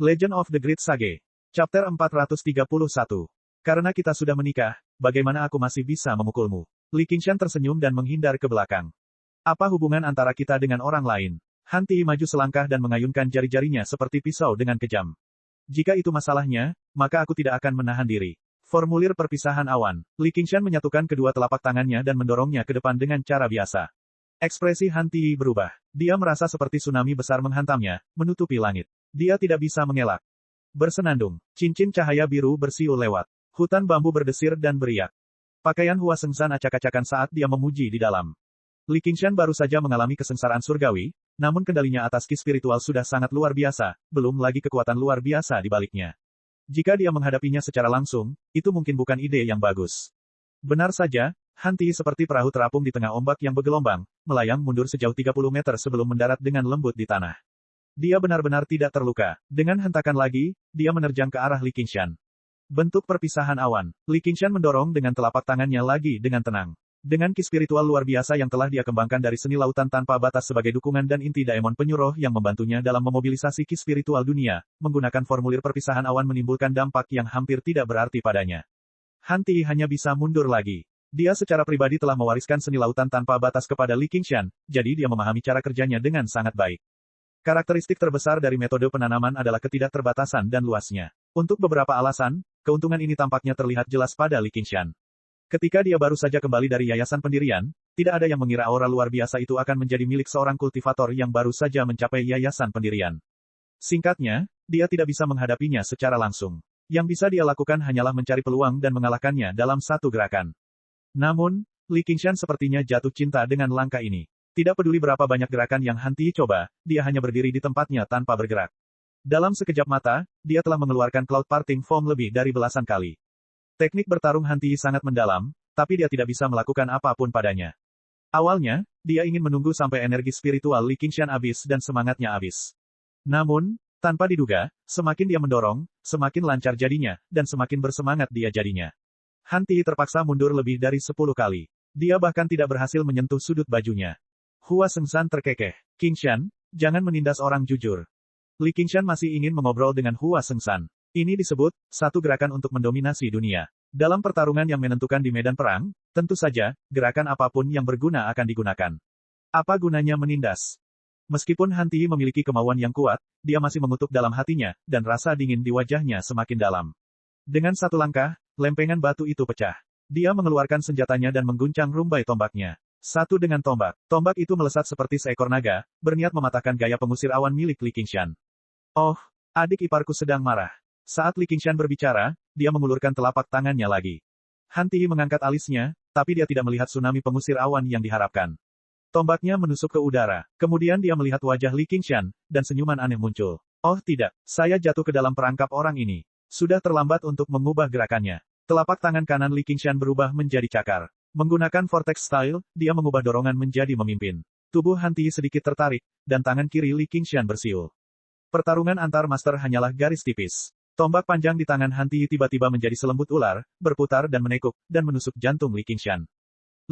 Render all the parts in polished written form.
Legend of the Great Sage. Chapter 431. Karena kita sudah menikah, bagaimana aku masih bisa memukulmu? Li Qingshan tersenyum dan menghindar ke belakang. Apa hubungan antara kita dengan orang lain? Han Ti maju selangkah dan mengayunkan jari-jarinya seperti pisau dengan kejam. Jika itu masalahnya, maka aku tidak akan menahan diri. Formulir perpisahan awan. Li Qingshan menyatukan kedua telapak tangannya dan mendorongnya ke depan dengan cara biasa. Ekspresi Han Ti berubah. Dia merasa seperti tsunami besar menghantamnya, menutupi langit. Dia tidak bisa mengelak. Bersenandung. Cincin cahaya biru bersiul lewat. Hutan bambu berdesir dan beriak. Pakaian Hua Sengsan acak-acakan saat dia memuji di dalam. Li Qingshan baru saja mengalami kesengsaraan surgawi, namun kendalinya atas ki spiritual sudah sangat luar biasa, belum lagi kekuatan luar biasa di baliknya. Jika dia menghadapinya secara langsung, itu mungkin bukan ide yang bagus. Benar saja, Han Ti seperti perahu terapung di tengah ombak yang bergelombang, melayang mundur sejauh 30 meter sebelum mendarat dengan lembut di tanah. Dia benar-benar tidak terluka. Dengan hentakan lagi, dia menerjang ke arah Li Qingshan. Bentuk perpisahan awan. Li Qingshan mendorong dengan telapak tangannya lagi dengan tenang. Dengan ki spiritual luar biasa yang telah dia kembangkan dari seni lautan tanpa batas sebagai dukungan dan inti daemon penyuruh yang membantunya dalam memobilisasi ki spiritual dunia, menggunakan formulir perpisahan awan menimbulkan dampak yang hampir tidak berarti padanya. Han Ti hanya bisa mundur lagi. Dia secara pribadi telah mewariskan seni lautan tanpa batas kepada Li Qingshan, jadi dia memahami cara kerjanya dengan sangat baik. Karakteristik terbesar dari metode penanaman adalah ketidakterbatasan dan luasnya. Untuk beberapa alasan, keuntungan ini tampaknya terlihat jelas pada Li Qingshan. Ketika dia baru saja kembali dari yayasan pendirian, tidak ada yang mengira aura luar biasa itu akan menjadi milik seorang kultivator yang baru saja mencapai yayasan pendirian. Singkatnya, dia tidak bisa menghadapinya secara langsung. Yang bisa dia lakukan hanyalah mencari peluang dan mengalahkannya dalam satu gerakan. Namun, Li Qingshan sepertinya jatuh cinta dengan langkah ini. Tidak peduli berapa banyak gerakan yang Han Ti coba, dia hanya berdiri di tempatnya tanpa bergerak. Dalam sekejap mata, dia telah mengeluarkan Cloud Parting Foam lebih dari belasan kali. Teknik bertarung Han Ti sangat mendalam, tapi dia tidak bisa melakukan apapun padanya. Awalnya, dia ingin menunggu sampai energi spiritual Li Qingshan habis dan semangatnya habis. Namun, tanpa diduga, semakin dia mendorong, semakin lancar jadinya, dan semakin bersemangat dia jadinya. Han Ti terpaksa mundur lebih dari 10 kali. Dia bahkan tidak berhasil menyentuh sudut bajunya. Hua Sengsan terkekeh. Qingshan, jangan menindas orang jujur. Li Qingshan masih ingin mengobrol dengan Hua Sengsan. Ini disebut, satu gerakan untuk mendominasi dunia. Dalam pertarungan yang menentukan di medan perang, tentu saja, gerakan apapun yang berguna akan digunakan. Apa gunanya menindas? Meskipun Han Ti memiliki kemauan yang kuat, dia masih mengutuk dalam hatinya, dan rasa dingin di wajahnya semakin dalam. Dengan satu langkah, lempengan batu itu pecah. Dia mengeluarkan senjatanya dan mengguncang rumbai tombaknya. Satu dengan tombak. Tombak itu melesat seperti seekor naga, berniat mematahkan gaya pengusir awan milik Li Qingshan. Oh, adik iparku sedang marah. Saat Li Qingshan berbicara, dia mengulurkan telapak tangannya lagi. Han Ti mengangkat alisnya, tapi dia tidak melihat tsunami pengusir awan yang diharapkan. Tombaknya menusuk ke udara. Kemudian dia melihat wajah Li Qingshan, dan senyuman aneh muncul. Oh tidak, saya jatuh ke dalam perangkap orang ini. Sudah terlambat untuk mengubah gerakannya. Telapak tangan kanan Li Qingshan berubah menjadi cakar. Menggunakan Vortex Style, dia mengubah dorongan menjadi memimpin. Tubuh Han Ti sedikit tertarik, dan tangan kiri Li Qingshan bersiul. Pertarungan antar master hanyalah garis tipis. Tombak panjang di tangan Han Ti tiba-tiba menjadi selembut ular, berputar dan menekuk, dan menusuk jantung Li Qingshan.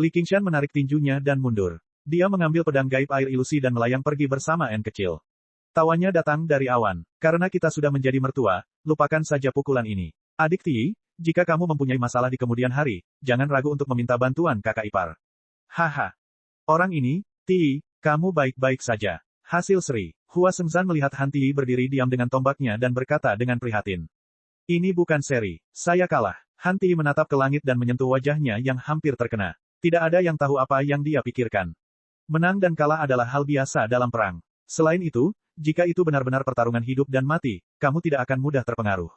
Li Qingshan menarik tinjunya dan mundur. Dia mengambil pedang gaib air ilusi dan melayang pergi bersama N kecil. Tawanya datang dari awan. Karena kita sudah menjadi mertua, lupakan saja pukulan ini. Adik Ti, jika kamu mempunyai masalah di kemudian hari, jangan ragu untuk meminta bantuan kakak ipar. Haha. Orang ini, Ti, kamu baik-baik saja. Hasil seri. Hua Sengsan melihat Han Ti berdiri diam dengan tombaknya dan berkata dengan prihatin. Ini bukan seri. Saya kalah. Han Ti menatap ke langit dan menyentuh wajahnya yang hampir terkena. Tidak ada yang tahu apa yang dia pikirkan. Menang dan kalah adalah hal biasa dalam perang. Selain itu, jika itu benar-benar pertarungan hidup dan mati, kamu tidak akan mudah terpengaruh.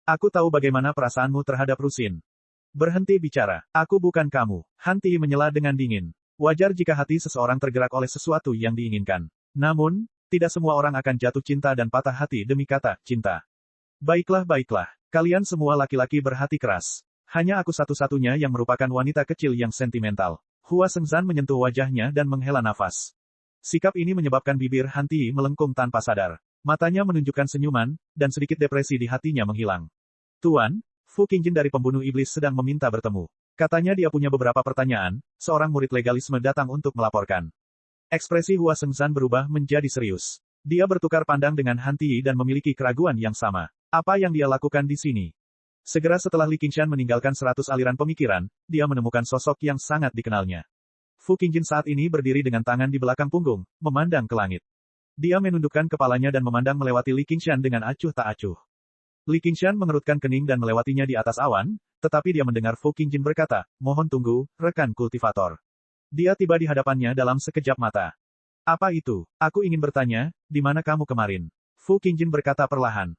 Aku tahu bagaimana perasaanmu terhadap Rusin. Berhenti bicara. Aku bukan kamu. Han Ti menyela dengan dingin. Wajar jika hati seseorang tergerak oleh sesuatu yang diinginkan. Namun, tidak semua orang akan jatuh cinta dan patah hati demi kata cinta. Baiklah, baiklah. Kalian semua laki-laki berhati keras. Hanya aku satu-satunya yang merupakan wanita kecil yang sentimental. Hua Sengsan menyentuh wajahnya dan menghela nafas. Sikap ini menyebabkan bibir Han Ti melengkung tanpa sadar. Matanya menunjukkan senyuman, dan sedikit depresi di hatinya menghilang. Tuan, Fu Qingjin dari pembunuh iblis sedang meminta bertemu. Katanya dia punya beberapa pertanyaan, seorang murid legalisme datang untuk melaporkan. Ekspresi Hua Sengsan berubah menjadi serius. Dia bertukar pandang dengan Han Ti dan memiliki keraguan yang sama. Apa yang dia lakukan di sini? Segera setelah Li Qingshan meninggalkan 100 aliran pemikiran, dia menemukan sosok yang sangat dikenalnya. Fu Qingjin saat ini berdiri dengan tangan di belakang punggung, memandang ke langit. Dia menundukkan kepalanya dan memandang melewati Li Qingshan dengan acuh tak acuh. Li Qingshan mengerutkan kening dan melewatinya di atas awan, tetapi dia mendengar Fu Qingjin berkata, "Mohon tunggu, rekan kultivator." Dia tiba di hadapannya dalam sekejap mata. "Apa itu? Aku ingin bertanya, di mana kamu kemarin?" Fu Qingjin berkata perlahan.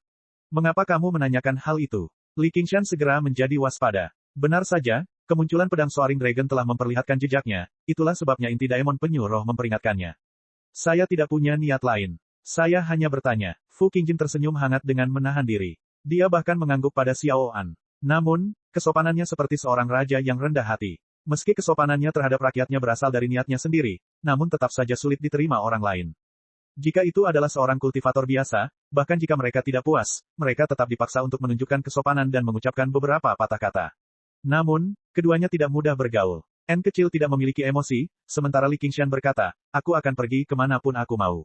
"Mengapa kamu menanyakan hal itu?" Li Qingshan segera menjadi waspada. Benar saja, kemunculan pedang Soaring Dragon telah memperlihatkan jejaknya, itulah sebabnya inti Daemon Penyu Roh memperingatkannya. "Saya tidak punya niat lain. Saya hanya bertanya." Fu Qingjin tersenyum hangat dengan menahan diri. Dia bahkan mengangguk pada Xiao An. Namun, kesopanannya seperti seorang raja yang rendah hati. Meski kesopanannya terhadap rakyatnya berasal dari niatnya sendiri, namun tetap saja sulit diterima orang lain. Jika itu adalah seorang kultivator biasa, bahkan jika mereka tidak puas, mereka tetap dipaksa untuk menunjukkan kesopanan dan mengucapkan beberapa patah kata. Namun, keduanya tidak mudah bergaul. N kecil tidak memiliki emosi, sementara Li Qingshan berkata, "Aku akan pergi kemanapun aku mau."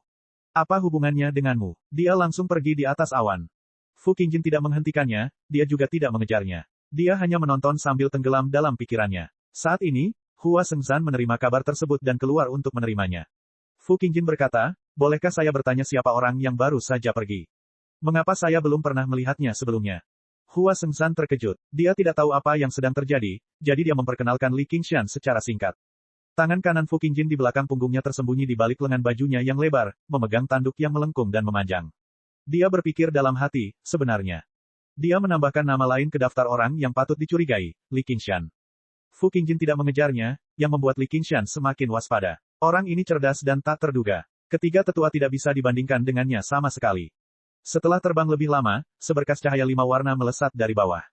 "Apa hubungannya denganmu?" Dia langsung pergi di atas awan. Fu Qingjin tidak menghentikannya, dia juga tidak mengejarnya. Dia hanya menonton sambil tenggelam dalam pikirannya. Saat ini, Hua Sengzan menerima kabar tersebut dan keluar untuk menerimanya. Fu Qingjin berkata, "Bolehkah saya bertanya siapa orang yang baru saja pergi? Mengapa saya belum pernah melihatnya sebelumnya?" Hua Sengzan terkejut. Dia tidak tahu apa yang sedang terjadi, jadi dia memperkenalkan Li Qingshan secara singkat. Tangan kanan Fu Qingjin di belakang punggungnya tersembunyi di balik lengan bajunya yang lebar, memegang tanduk yang melengkung dan memanjang. Dia berpikir dalam hati, sebenarnya. Dia menambahkan nama lain ke daftar orang yang patut dicurigai, Li Qingshan. Fu Qingjin tidak mengejarnya, yang membuat Li Qingshan semakin waspada. Orang ini cerdas dan tak terduga. Ketiga tetua tidak bisa dibandingkan dengannya sama sekali. Setelah terbang lebih lama, seberkas cahaya 5 warna melesat dari bawah.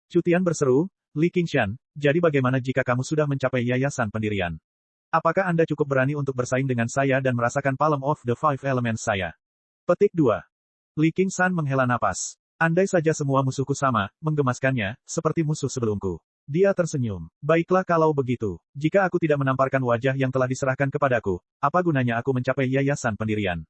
Cutian berseru, "Li Qingshan, jadi bagaimana jika kamu sudah mencapai yayasan pendirian? Apakah Anda cukup berani untuk bersaing dengan saya dan merasakan Palm of the Five Elements saya?" Petik 2. Li Qingshan menghela napas. Andai saja semua musuhku sama, menggemaskannya, seperti musuh sebelumku. Dia tersenyum. "Baiklah kalau begitu. Jika aku tidak menamparkan wajah yang telah diserahkan kepadaku, apa gunanya aku mencapai yayasan pendirian?"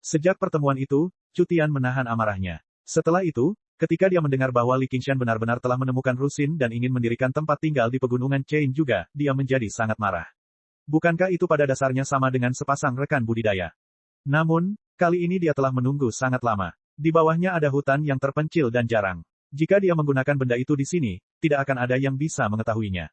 Sejak pertemuan itu, Cutian menahan amarahnya. Setelah itu, ketika dia mendengar bahwa Li Qingshan benar-benar telah menemukan Rusin dan ingin mendirikan tempat tinggal di pegunungan Chain juga, dia menjadi sangat marah. Bukankah itu pada dasarnya sama dengan sepasang rekan budidaya? Namun, kali ini dia telah menunggu sangat lama. Di bawahnya ada hutan yang terpencil dan jarang. Jika dia menggunakan benda itu di sini, tidak akan ada yang bisa mengetahuinya.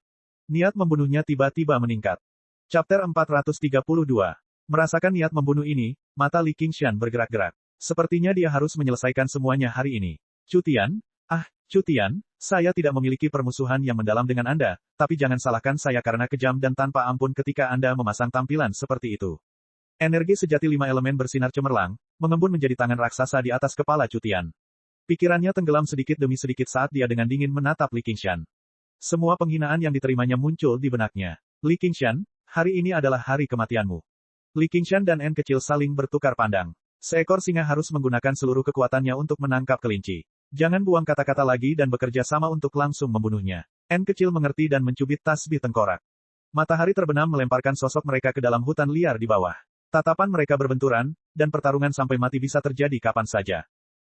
Niat membunuhnya tiba-tiba meningkat. Chapter 432. Merasakan niat membunuh ini, mata Li Qingshan bergerak-gerak. Sepertinya dia harus menyelesaikan semuanya hari ini. "Cutian? Cutian, saya tidak memiliki permusuhan yang mendalam dengan Anda, tapi jangan salahkan saya karena kejam dan tanpa ampun ketika Anda memasang tampilan seperti itu." Energi sejati 5 elemen bersinar cemerlang, mengembun menjadi tangan raksasa di atas kepala Cutian. Pikirannya tenggelam sedikit demi sedikit saat dia dengan dingin menatap Li Qingshan. Semua penghinaan yang diterimanya muncul di benaknya. "Li Qingshan, hari ini adalah hari kematianmu." Li Qingshan dan N kecil saling bertukar pandang. Seekor singa harus menggunakan seluruh kekuatannya untuk menangkap kelinci. Jangan buang kata-kata lagi dan bekerja sama untuk langsung membunuhnya. N kecil mengerti dan mencubit tasbih tengkorak. Matahari terbenam melemparkan sosok mereka ke dalam hutan liar di bawah. Tatapan mereka berbenturan, dan pertarungan sampai mati bisa terjadi kapan saja.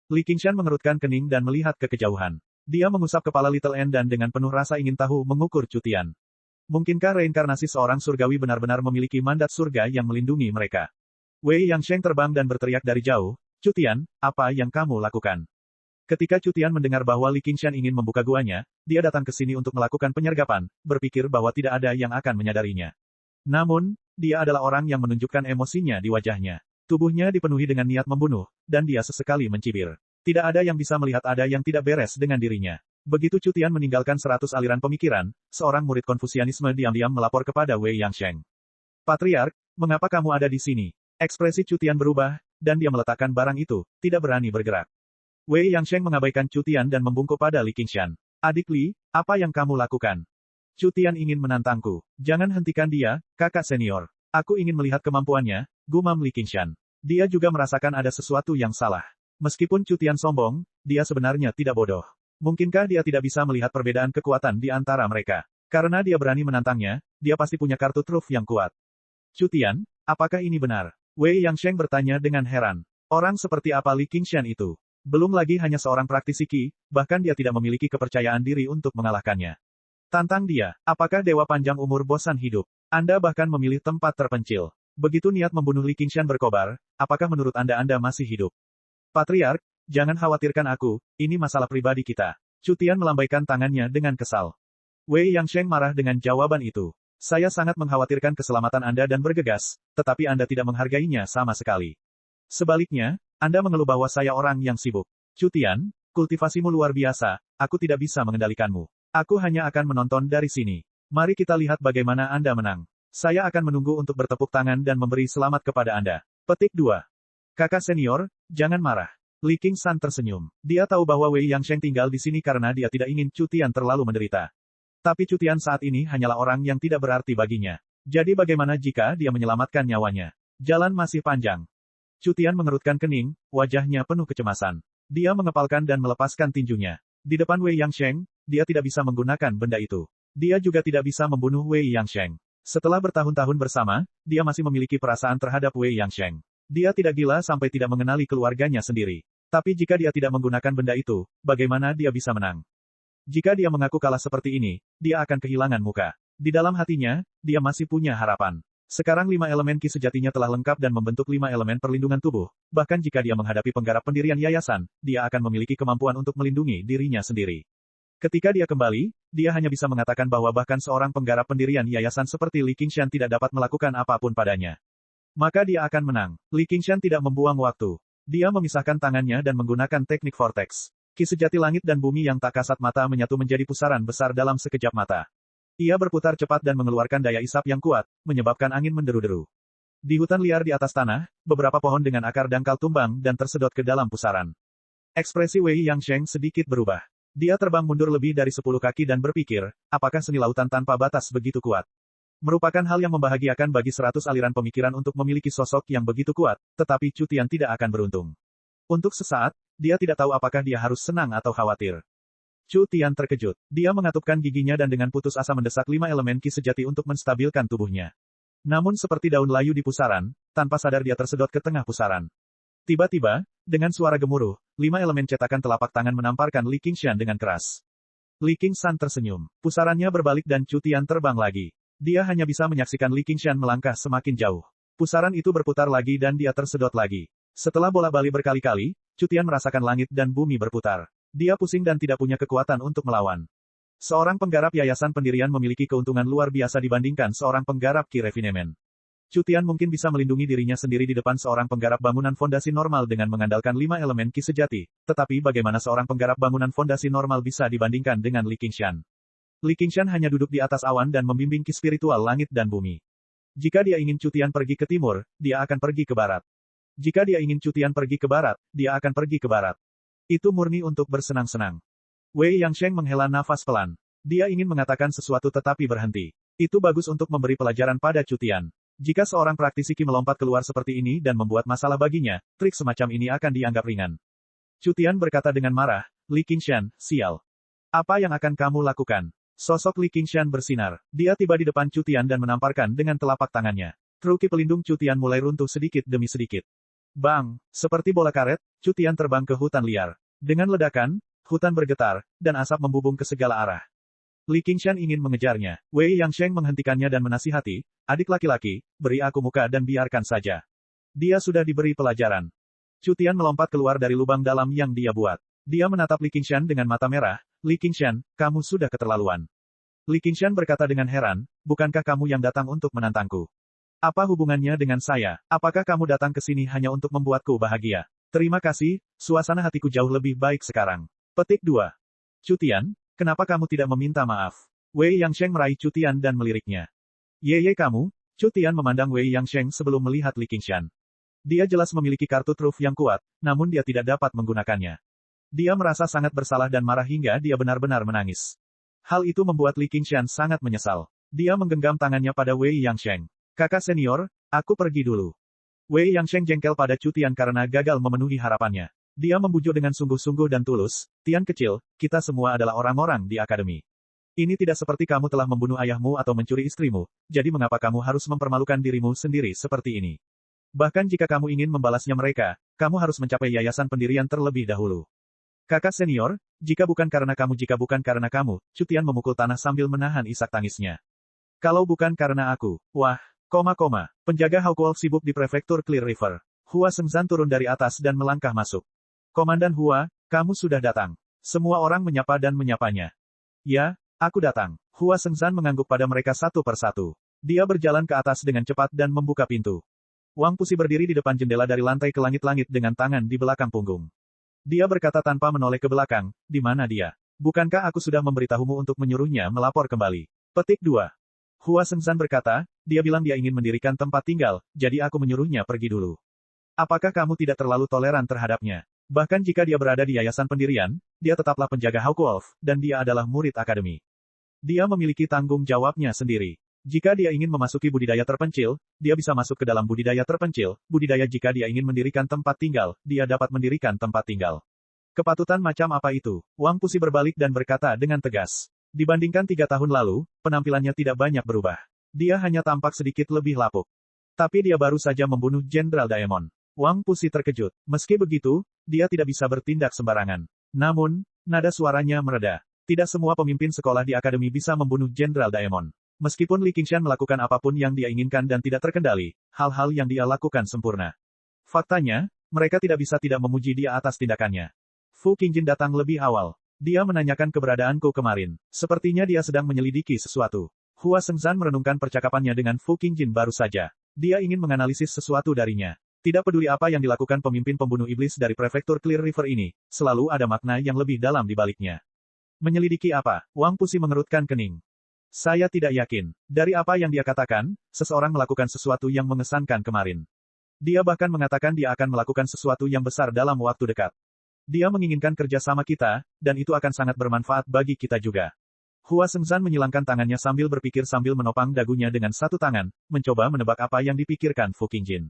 Li Qingshan mengerutkan kening dan melihat ke kejauhan. Dia mengusap kepala Little N dan dengan penuh rasa ingin tahu mengukur Cutian. Mungkinkah reinkarnasi seorang surgawi benar-benar memiliki mandat surga yang melindungi mereka? Wei Yangsheng terbang dan berteriak dari jauh, "Cutian, apa yang kamu lakukan?" Ketika Cutian mendengar bahwa Li Qingshan ingin membuka guanya, dia datang ke sini untuk melakukan penyergapan, berpikir bahwa tidak ada yang akan menyadarinya. Namun, dia adalah orang yang menunjukkan emosinya di wajahnya. Tubuhnya dipenuhi dengan niat membunuh, dan dia sesekali mencibir. Tidak ada yang bisa melihat ada yang tidak beres dengan dirinya. Begitu Cutian meninggalkan 100 aliran pemikiran, seorang murid Konfusianisme diam-diam melapor kepada Wei Yangsheng. "Patriark, mengapa kamu ada di sini?" Ekspresi Cutian berubah, dan dia meletakkan barang itu, tidak berani bergerak. Wei Yangsheng mengabaikan Cutian dan membungkuk pada Li Qingshan. "Adik Li, apa yang kamu lakukan?" "Cutian ingin menantangku. Jangan hentikan dia, kakak senior. Aku ingin melihat kemampuannya," gumam Li Qingshan. Dia juga merasakan ada sesuatu yang salah. Meskipun Cutian sombong, dia sebenarnya tidak bodoh. Mungkinkah dia tidak bisa melihat perbedaan kekuatan di antara mereka? Karena dia berani menantangnya, dia pasti punya kartu truf yang kuat. "Cutian, apakah ini benar?" Wei Yangsheng bertanya dengan heran. Orang seperti apa Li Qingshan itu? Belum lagi hanya seorang praktisi Qi, bahkan dia tidak memiliki kepercayaan diri untuk mengalahkannya. Tantang dia, apakah Dewa Panjang Umur bosan hidup? Anda bahkan memilih tempat terpencil. Begitu niat membunuh Li Qingshan berkobar, apakah menurut Anda masih hidup? Patriark, jangan khawatirkan aku, ini masalah pribadi kita. Chu Tian melambaikan tangannya dengan kesal. Wei Yangsheng marah dengan jawaban itu. Saya sangat mengkhawatirkan keselamatan Anda dan bergegas, tetapi Anda tidak menghargainya sama sekali. Sebaliknya, Anda mengeluh bahwa saya orang yang sibuk. Chu Tian, kultivasimu luar biasa, aku tidak bisa mengendalikanmu. Aku hanya akan menonton dari sini. Mari kita lihat bagaimana Anda menang. Saya akan menunggu untuk bertepuk tangan dan memberi selamat kepada Anda. Petik 2. Kakak senior, jangan marah. Li Qingshan tersenyum. Dia tahu bahwa Wei Yangsheng tinggal di sini karena dia tidak ingin Chu Tian terlalu menderita. Tapi Chu Tian saat ini hanyalah orang yang tidak berarti baginya. Jadi bagaimana jika dia menyelamatkan nyawanya? Jalan masih panjang. Chu Tian mengerutkan kening, wajahnya penuh kecemasan. Dia mengepalkan dan melepaskan tinjunya. Di depan Wei Yangsheng, dia tidak bisa menggunakan benda itu. Dia juga tidak bisa membunuh Wei Yangsheng. Setelah bertahun-tahun bersama, dia masih memiliki perasaan terhadap Wei Yangsheng. Dia tidak gila sampai tidak mengenali keluarganya sendiri. Tapi jika dia tidak menggunakan benda itu, bagaimana dia bisa menang? Jika dia mengaku kalah seperti ini, dia akan kehilangan muka. Di dalam hatinya, dia masih punya harapan. Sekarang 5 elemen Qi sejatinya telah lengkap dan membentuk 5 elemen perlindungan tubuh. Bahkan jika dia menghadapi penggarap pendirian yayasan, dia akan memiliki kemampuan untuk melindungi dirinya sendiri. Ketika dia kembali, dia hanya bisa mengatakan bahwa bahkan seorang penggarap pendirian yayasan seperti Li Qingshan tidak dapat melakukan apapun padanya. Maka dia akan menang. Li Qingshan tidak membuang waktu. Dia memisahkan tangannya dan menggunakan teknik vortex. Qi sejati langit dan bumi yang tak kasat mata menyatu menjadi pusaran besar dalam sekejap mata. Ia berputar cepat dan mengeluarkan daya isap yang kuat, menyebabkan angin menderu-deru. Di hutan liar di atas tanah, beberapa pohon dengan akar dangkal tumbang dan tersedot ke dalam pusaran. Ekspresi Wei Yangsheng sedikit berubah. Dia terbang mundur lebih dari 10 kaki dan berpikir, apakah seni lautan tanpa batas begitu kuat? Merupakan hal yang membahagiakan bagi 100 aliran pemikiran untuk memiliki sosok yang begitu kuat, tetapi Chu Tian tidak akan beruntung. Untuk sesaat, dia tidak tahu apakah dia harus senang atau khawatir. Chu Tian terkejut. Dia mengatupkan giginya dan dengan putus asa mendesak 5 elemen Qi sejati untuk menstabilkan tubuhnya. Namun seperti daun layu di pusaran, tanpa sadar dia tersedot ke tengah pusaran. Tiba-tiba, dengan suara gemuruh, 5 elemen cetakan telapak tangan menamparkan Li Qingshan dengan keras. Li Qingshan tersenyum. Pusarannya berbalik dan Chu Tian terbang lagi. Dia hanya bisa menyaksikan Li Qingshan melangkah semakin jauh. Pusaran itu berputar lagi dan dia tersedot lagi. Setelah bola-balik berkali-kali, Chu Tian merasakan langit dan bumi berputar. Dia pusing dan tidak punya kekuatan untuk melawan. Seorang penggarap yayasan pendirian memiliki keuntungan luar biasa dibandingkan seorang penggarap Qi Refinement. Chu Tian mungkin bisa melindungi dirinya sendiri di depan seorang penggarap bangunan fondasi normal dengan mengandalkan 5 elemen Qi sejati, tetapi bagaimana seorang penggarap bangunan fondasi normal bisa dibandingkan dengan Li Qingshan? Li Qingshan hanya duduk di atas awan dan membimbing Qi spiritual langit dan bumi. Jika dia ingin Chu Tian pergi ke timur, dia akan pergi ke barat. Jika dia ingin Chu Tian pergi ke barat, dia akan pergi ke barat. Itu murni untuk bersenang-senang. Wei Yangsheng menghela nafas pelan. Dia ingin mengatakan sesuatu tetapi berhenti. Itu bagus untuk memberi pelajaran pada Chu Tian. Jika seorang praktisi Qi melompat keluar seperti ini dan membuat masalah baginya, trik semacam ini akan dianggap ringan. Chu Tian berkata dengan marah, Li Qingshan, sial. Apa yang akan kamu lakukan? Sosok Li Qingshan bersinar. Dia tiba di depan Chu Tian dan menamparkan dengan telapak tangannya. Kru Qi pelindung Chu Tian mulai runtuh sedikit demi sedikit. Bang! Seperti bola karet, Chu Tian terbang ke hutan liar. Dengan ledakan, hutan bergetar, dan asap membubung ke segala arah. Li Qingshan ingin mengejarnya. Wei Yangsheng menghentikannya dan menasihati, adik laki-laki, beri aku muka dan biarkan saja. Dia sudah diberi pelajaran. Chu Tian melompat keluar dari lubang dalam yang dia buat. Dia menatap Li Qingshan dengan mata merah, Li Qingshan, kamu sudah keterlaluan. Li Qingshan berkata dengan heran, bukankah kamu yang datang untuk menantangku? Apa hubungannya dengan saya? Apakah kamu datang ke sini hanya untuk membuatku bahagia? Terima kasih, suasana hatiku jauh lebih baik sekarang. Petik 2. Chu Tian, kenapa kamu tidak meminta maaf? Wei Yangsheng meraih Chu Tian dan meliriknya. Yeye kamu, Chu Tian memandang Wei Yangsheng sebelum melihat Li Qingshan. Dia jelas memiliki kartu truf yang kuat, namun dia tidak dapat menggunakannya. Dia merasa sangat bersalah dan marah hingga dia benar-benar menangis. Hal itu membuat Li Qingshan sangat menyesal. Dia menggenggam tangannya pada Wei Yangsheng. Kakak senior, aku pergi dulu. Wei Yangsheng jengkel pada Chu Tian karena gagal memenuhi harapannya. Dia membujuk dengan sungguh-sungguh dan tulus, Tian kecil, kita semua adalah orang-orang di akademi. Ini tidak seperti kamu telah membunuh ayahmu atau mencuri istrimu, jadi mengapa kamu harus mempermalukan dirimu sendiri seperti ini? Bahkan jika kamu ingin membalasnya mereka, kamu harus mencapai yayasan pendirian terlebih dahulu. Kakak senior, jika bukan karena kamu, Cutian memukul tanah sambil menahan isak tangisnya. Kalau bukan karena aku, wah, penjaga Hawkwolf sibuk di prefektur Clear River. Hua Sengzan turun dari atas dan melangkah masuk. Komandan Hua, kamu sudah datang. Semua orang menyapa dan menyapanya. Ya, aku datang. Hua Sengzan mengangguk pada mereka satu persatu. Dia berjalan ke atas dengan cepat dan membuka pintu. Wang Pusi berdiri di depan jendela dari lantai ke langit-langit dengan tangan di belakang punggung. Dia berkata tanpa menoleh ke belakang, di mana dia? Bukankah aku sudah memberitahumu untuk menyuruhnya melapor kembali? Petik 2. Hua Sengzan berkata, dia bilang dia ingin mendirikan tempat tinggal, jadi aku menyuruhnya pergi dulu. Apakah kamu tidak terlalu toleran terhadapnya? Bahkan jika dia berada di yayasan pendirian, dia tetaplah penjaga Hawkwolf, dan dia adalah murid akademi. Dia memiliki tanggung jawabnya sendiri. Jika dia ingin memasuki budidaya terpencil, dia bisa masuk ke dalam budidaya terpencil. Budidaya jika dia ingin mendirikan tempat tinggal, dia dapat mendirikan tempat tinggal. Kepatutan macam apa itu? Wang Pusi berbalik dan berkata dengan tegas. Dibandingkan 3 tahun lalu, penampilannya tidak banyak berubah. Dia hanya tampak sedikit lebih lapuk. Tapi dia baru saja membunuh Jenderal Daemon. Wang Pusi terkejut. Meski begitu, dia tidak bisa bertindak sembarangan. Namun, nada suaranya mereda. Tidak semua pemimpin sekolah di akademi bisa membunuh Jenderal Daemon. Meskipun Li Qingshan melakukan apapun yang dia inginkan dan tidak terkendali, hal-hal yang dia lakukan sempurna. Faktanya, mereka tidak bisa tidak memuji dia atas tindakannya. Fu Qingjin datang lebih awal. Dia menanyakan keberadaanku kemarin. Sepertinya dia sedang menyelidiki sesuatu. Hua Sengzan merenungkan percakapannya dengan Fu Qingjin baru saja. Dia ingin menganalisis sesuatu darinya. Tidak peduli apa yang dilakukan pemimpin pembunuh iblis dari prefektur Clear River ini, selalu ada makna yang lebih dalam di baliknya. Menyelidiki apa? Wang Pusi mengerutkan kening. Saya tidak yakin. Dari apa yang dia katakan, seseorang melakukan sesuatu yang mengesankan kemarin. Dia bahkan mengatakan dia akan melakukan sesuatu yang besar dalam waktu dekat. Dia menginginkan kerjasama kita, dan itu akan sangat bermanfaat bagi kita juga. Hua Sengzan menyilangkan tangannya sambil berpikir sambil menopang dagunya dengan satu tangan, mencoba menebak apa yang dipikirkan Fu Qingjin.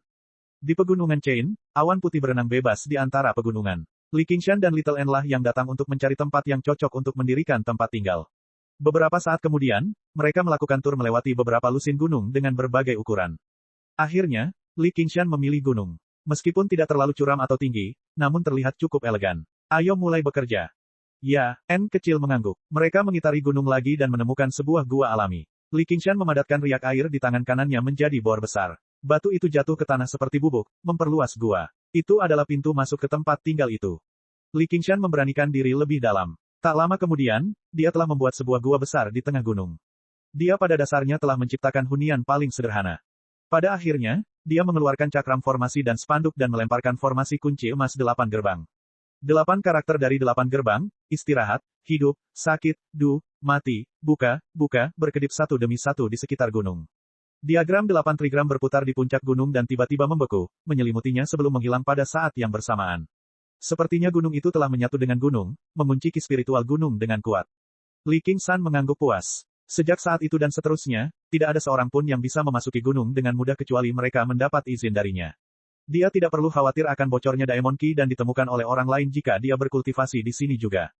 Di pegunungan Chain, awan putih berenang bebas di antara pegunungan. Li Qingshan dan Little N lah yang datang untuk mencari tempat yang cocok untuk mendirikan tempat tinggal. Beberapa saat kemudian, mereka melakukan tur melewati beberapa lusin gunung dengan berbagai ukuran. Akhirnya, Li Qingshan memilih gunung. Meskipun tidak terlalu curam atau tinggi, namun terlihat cukup elegan. Ayo mulai bekerja. Ya, N kecil mengangguk. Mereka mengitari gunung lagi dan menemukan sebuah gua alami. Li Qingshan memadatkan riak air di tangan kanannya menjadi bor besar. Batu itu jatuh ke tanah seperti bubuk, memperluas gua. Itu adalah pintu masuk ke tempat tinggal itu. Li Qingshan memberanikan diri lebih dalam. Tak lama kemudian, dia telah membuat sebuah gua besar di tengah gunung. Dia pada dasarnya telah menciptakan hunian paling sederhana. Pada akhirnya, dia mengeluarkan cakram formasi dan spanduk dan melemparkan formasi kunci emas 8 gerbang. 8 karakter dari 8 gerbang, istirahat, hidup, sakit, mati, buka, berkedip satu demi satu di sekitar gunung. Diagram 8 trigram berputar di puncak gunung dan tiba-tiba membeku, menyelimutinya sebelum menghilang pada saat yang bersamaan. Sepertinya gunung itu telah menyatu dengan gunung, mengunci ki spiritual gunung dengan kuat. Li Qingshan mengangguk puas. Sejak saat itu dan seterusnya, tidak ada seorang pun yang bisa memasuki gunung dengan mudah kecuali mereka mendapat izin darinya. Dia tidak perlu khawatir akan bocornya Daemon Ki dan ditemukan oleh orang lain jika dia berkultivasi di sini juga.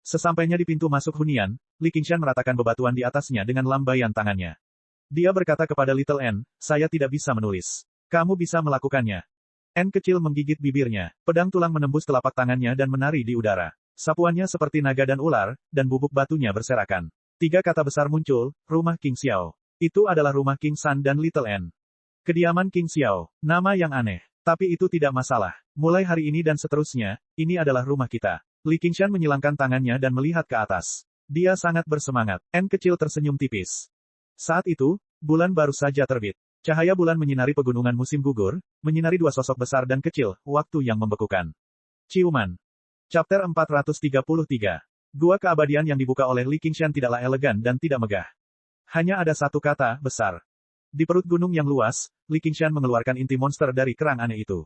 Sesampainya di pintu masuk hunian, Li Qingshan meratakan bebatuan di atasnya dengan lambaian tangannya. Dia berkata kepada Little N, saya tidak bisa menulis. Kamu bisa melakukannya. N kecil menggigit bibirnya. Pedang tulang menembus telapak tangannya dan menari di udara. Sapuannya seperti naga dan ular, dan bubuk batunya berserakan. 3 kata besar muncul, rumah King Xiao. Itu adalah rumah King San dan Little N. Kediaman King Xiao. Nama yang aneh. Tapi itu tidak masalah. Mulai hari ini dan seterusnya, ini adalah rumah kita. Li Qingshan menyilangkan tangannya dan melihat ke atas. Dia sangat bersemangat. N kecil tersenyum tipis. Saat itu, bulan baru saja terbit. Cahaya bulan menyinari pegunungan musim gugur, menyinari 2 sosok besar dan kecil, waktu yang membekukan. Ciuman. Chapter 433. Gua keabadian yang dibuka oleh Li Qingshan tidaklah elegan dan tidak megah. Hanya ada satu kata, besar. Di perut gunung yang luas, Li Qingshan mengeluarkan inti monster dari kerang aneh itu.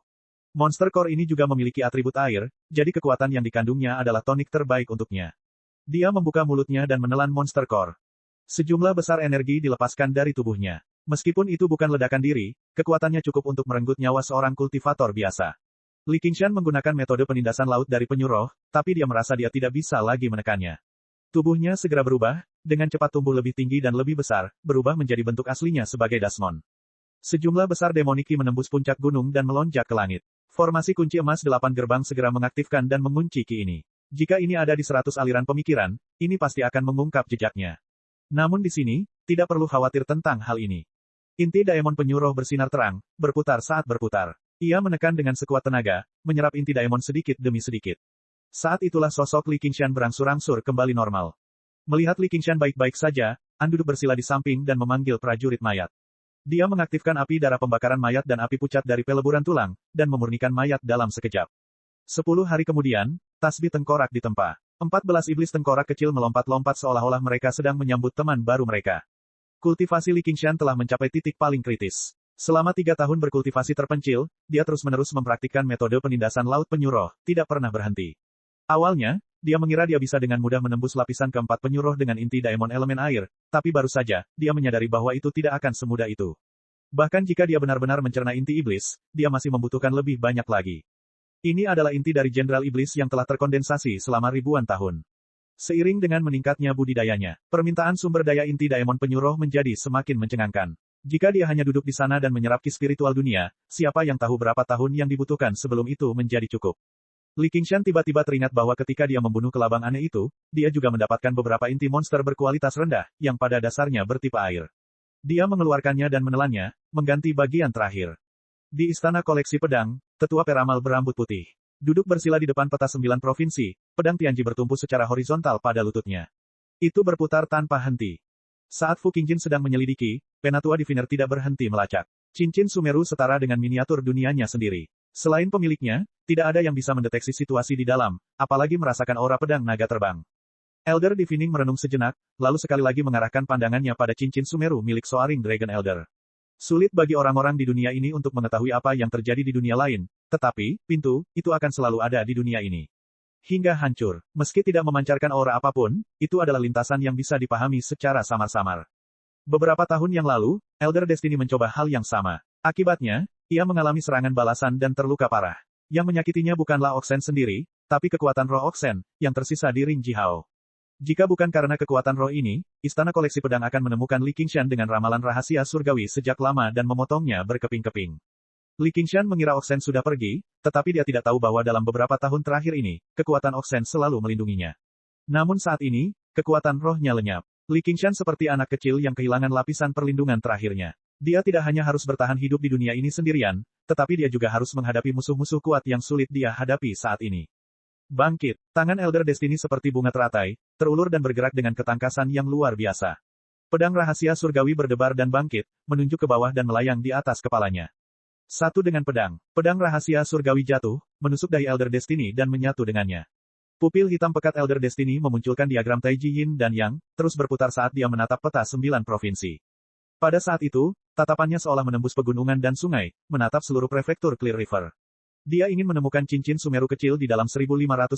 Monster core ini juga memiliki atribut air, jadi kekuatan yang dikandungnya adalah tonik terbaik untuknya. Dia membuka mulutnya dan menelan monster core. Sejumlah besar energi dilepaskan dari tubuhnya. Meskipun itu bukan ledakan diri, kekuatannya cukup untuk merenggut nyawa seorang kultivator biasa. Li Qingshan menggunakan metode penindasan laut dari penyuruh, tapi dia merasa dia tidak bisa lagi menekannya. Tubuhnya segera berubah, dengan cepat tumbuh lebih tinggi dan lebih besar, berubah menjadi bentuk aslinya sebagai Dasmon. Sejumlah besar demoniki menembus puncak gunung dan melonjak ke langit. Formasi kunci emas 8 gerbang segera mengaktifkan dan mengunci ki ini. Jika ini ada di 100 aliran pemikiran, ini pasti akan mengungkap jejaknya. Namun di sini, tidak perlu khawatir tentang hal ini. Inti daemon penyuruh bersinar terang, berputar saat berputar. Ia menekan dengan sekuat tenaga, menyerap inti daemon sedikit demi sedikit. Saat itulah sosok Li Qingshan berangsur-angsur kembali normal. Melihat Li Qingshan baik-baik saja, An duduk bersila di samping dan memanggil prajurit mayat. Dia mengaktifkan api darah pembakaran mayat dan api pucat dari peleburan tulang, dan memurnikan mayat dalam sekejap. 10 hari kemudian, tasbih tengkorak ditempa. 14 iblis tengkorak kecil melompat-lompat seolah-olah mereka sedang menyambut teman baru mereka. Kultivasi Li Qingshan telah mencapai titik paling kritis. Selama 3 tahun berkultivasi terpencil, dia terus-menerus mempraktikkan metode penindasan laut penyuruh, tidak pernah berhenti. Awalnya, dia mengira dia bisa dengan mudah menembus lapisan keempat penyuruh dengan inti daemon elemen air, tapi baru saja, dia menyadari bahwa itu tidak akan semudah itu. Bahkan jika dia benar-benar mencerna inti iblis, dia masih membutuhkan lebih banyak lagi. Ini adalah inti dari Jenderal Iblis yang telah terkondensasi selama ribuan tahun. Seiring dengan meningkatnya budidayanya, permintaan sumber daya inti daemon penyuruh menjadi semakin mencengangkan. Jika dia hanya duduk di sana dan menyerap ki spiritual dunia, siapa yang tahu berapa tahun yang dibutuhkan sebelum itu menjadi cukup. Li Qingshan tiba-tiba teringat bahwa ketika dia membunuh kelabang aneh itu, dia juga mendapatkan beberapa inti monster berkualitas rendah, yang pada dasarnya bertipe air. Dia mengeluarkannya dan menelannya, mengganti bagian terakhir. Di istana koleksi pedang, tetua peramal berambut putih. Duduk bersila di depan peta 9 provinsi, pedang Tianji bertumpu secara horizontal pada lututnya. Itu berputar tanpa henti. Saat Fu Qingjin sedang menyelidiki, penatua diviner tidak berhenti melacak. Cincin Sumeru setara dengan miniatur dunianya sendiri. Selain pemiliknya, tidak ada yang bisa mendeteksi situasi di dalam, apalagi merasakan aura pedang naga terbang. Elder Divining merenung sejenak, lalu sekali lagi mengarahkan pandangannya pada cincin Sumeru milik Soaring Dragon Elder. Sulit bagi orang-orang di dunia ini untuk mengetahui apa yang terjadi di dunia lain, tetapi, pintu, itu akan selalu ada di dunia ini. Hingga hancur, meski tidak memancarkan aura apapun, itu adalah lintasan yang bisa dipahami secara samar-samar. Beberapa tahun yang lalu, Elder Destiny mencoba hal yang sama. Akibatnya, ia mengalami serangan balasan dan terluka parah. Yang menyakitinya bukanlah Oxen sendiri, tapi kekuatan roh Oxen, yang tersisa di Ring Jihao. Jika bukan karena kekuatan roh ini, Istana Koleksi Pedang akan menemukan Li Qingshan dengan ramalan rahasia surgawi sejak lama dan memotongnya berkeping-keping. Li Qingshan mengira Oxen sudah pergi, tetapi dia tidak tahu bahwa dalam beberapa tahun terakhir ini, kekuatan Oxen selalu melindunginya. Namun saat ini, kekuatan rohnya lenyap. Li Qingshan seperti anak kecil yang kehilangan lapisan perlindungan terakhirnya. Dia tidak hanya harus bertahan hidup di dunia ini sendirian, tetapi dia juga harus menghadapi musuh-musuh kuat yang sulit dia hadapi saat ini. Bangkit, tangan Elder Destiny seperti bunga teratai, terulur dan bergerak dengan ketangkasan yang luar biasa. Pedang rahasia surgawi berdebar dan bangkit, menunjuk ke bawah dan melayang di atas kepalanya. Satu dengan pedang rahasia surgawi jatuh, menusuk dahi Elder Destiny dan menyatu dengannya. Pupil hitam pekat Elder Destiny memunculkan diagram Taiji Yin dan Yang, terus berputar saat dia menatap peta 9 provinsi. Pada saat itu, tatapannya seolah menembus pegunungan dan sungai, menatap seluruh prefektur Clear River. Dia ingin menemukan cincin Sumeru kecil di dalam 1.500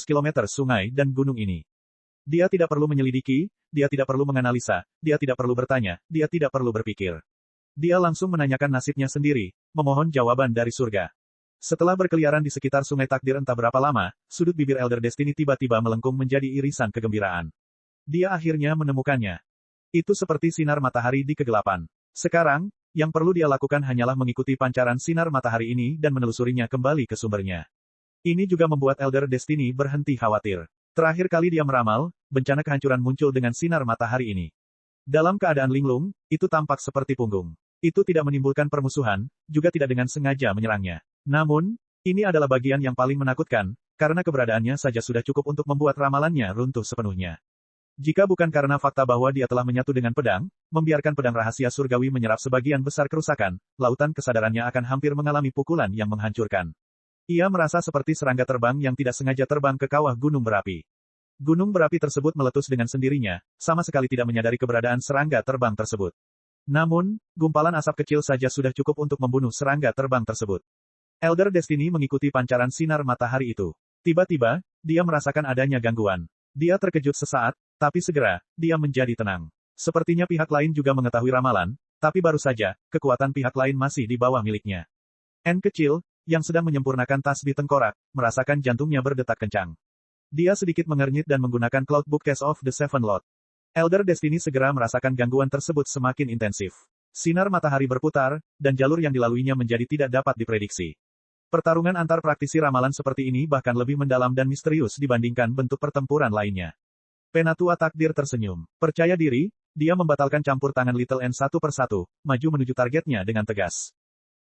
km sungai dan gunung ini. Dia tidak perlu menyelidiki, dia tidak perlu menganalisa, dia tidak perlu bertanya, dia tidak perlu berpikir. Dia langsung menanyakan nasibnya sendiri, memohon jawaban dari surga. Setelah berkeliaran di sekitar sungai takdir entah berapa lama, sudut bibir Elder Destiny tiba-tiba melengkung menjadi irisan kegembiraan. Dia akhirnya menemukannya. Itu seperti sinar matahari di kegelapan. Sekarang, yang perlu dia lakukan hanyalah mengikuti pancaran sinar matahari ini dan menelusurinya kembali ke sumbernya. Ini juga membuat Elder Destiny berhenti khawatir. Terakhir kali dia meramal, bencana kehancuran muncul dengan sinar matahari ini. Dalam keadaan linglung, itu tampak seperti punggung. Itu tidak menimbulkan permusuhan, juga tidak dengan sengaja menyerangnya. Namun, ini adalah bagian yang paling menakutkan, karena keberadaannya saja sudah cukup untuk membuat ramalannya runtuh sepenuhnya. Jika bukan karena fakta bahwa dia telah menyatu dengan pedang, membiarkan pedang rahasia surgawi menyerap sebagian besar kerusakan, lautan kesadarannya akan hampir mengalami pukulan yang menghancurkan. Ia merasa seperti serangga terbang yang tidak sengaja terbang ke kawah gunung berapi. Gunung berapi tersebut meletus dengan sendirinya, sama sekali tidak menyadari keberadaan serangga terbang tersebut. Namun, gumpalan asap kecil saja sudah cukup untuk membunuh serangga terbang tersebut. Elder Destiny mengikuti pancaran sinar matahari itu. Tiba-tiba, dia merasakan adanya gangguan. Dia terkejut sesaat, tapi segera, dia menjadi tenang. Sepertinya pihak lain juga mengetahui ramalan, tapi baru saja, kekuatan pihak lain masih di bawah miliknya. N kecil, yang sedang menyempurnakan tasbih tengkorak, merasakan jantungnya berdetak kencang. Dia sedikit mengernyit dan menggunakan Cloud Book Case of the Seven Lord. Elder Destiny segera merasakan gangguan tersebut semakin intensif. Sinar matahari berputar, dan jalur yang dilaluinya menjadi tidak dapat diprediksi. Pertarungan antar praktisi ramalan seperti ini bahkan lebih mendalam dan misterius dibandingkan bentuk pertempuran lainnya. Penatua takdir tersenyum. Percaya diri, dia membatalkan campur tangan Little N satu persatu, maju menuju targetnya dengan tegas.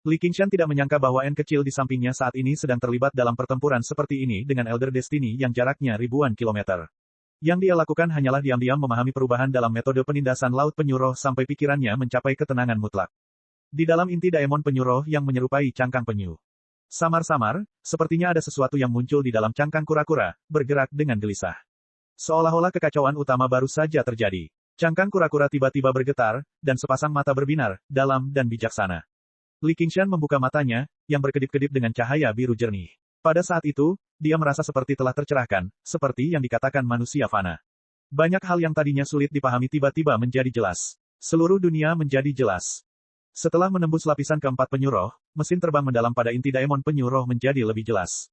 Li Qingshan tidak menyangka bahwa N kecil di sampingnya saat ini sedang terlibat dalam pertempuran seperti ini dengan Elder Destiny yang jaraknya ribuan kilometer. Yang dia lakukan hanyalah diam-diam memahami perubahan dalam metode penindasan Laut Penyu Roh sampai pikirannya mencapai ketenangan mutlak. Di dalam inti daemon penyu roh yang menyerupai cangkang penyu. Samar-samar, sepertinya ada sesuatu yang muncul di dalam cangkang kura-kura, bergerak dengan gelisah. Seolah-olah kekacauan utama baru saja terjadi. Cangkang kura-kura tiba-tiba bergetar, dan sepasang mata berbinar, dalam dan bijaksana. Li Qingshan membuka matanya, yang berkedip-kedip dengan cahaya biru jernih. Pada saat itu, dia merasa seperti telah tercerahkan, seperti yang dikatakan manusia fana. Banyak hal yang tadinya sulit dipahami tiba-tiba menjadi jelas. Seluruh dunia menjadi jelas. Setelah menembus lapisan keempat penyu roh, mesin terbang mendalam pada inti daemon penyu roh menjadi lebih jelas.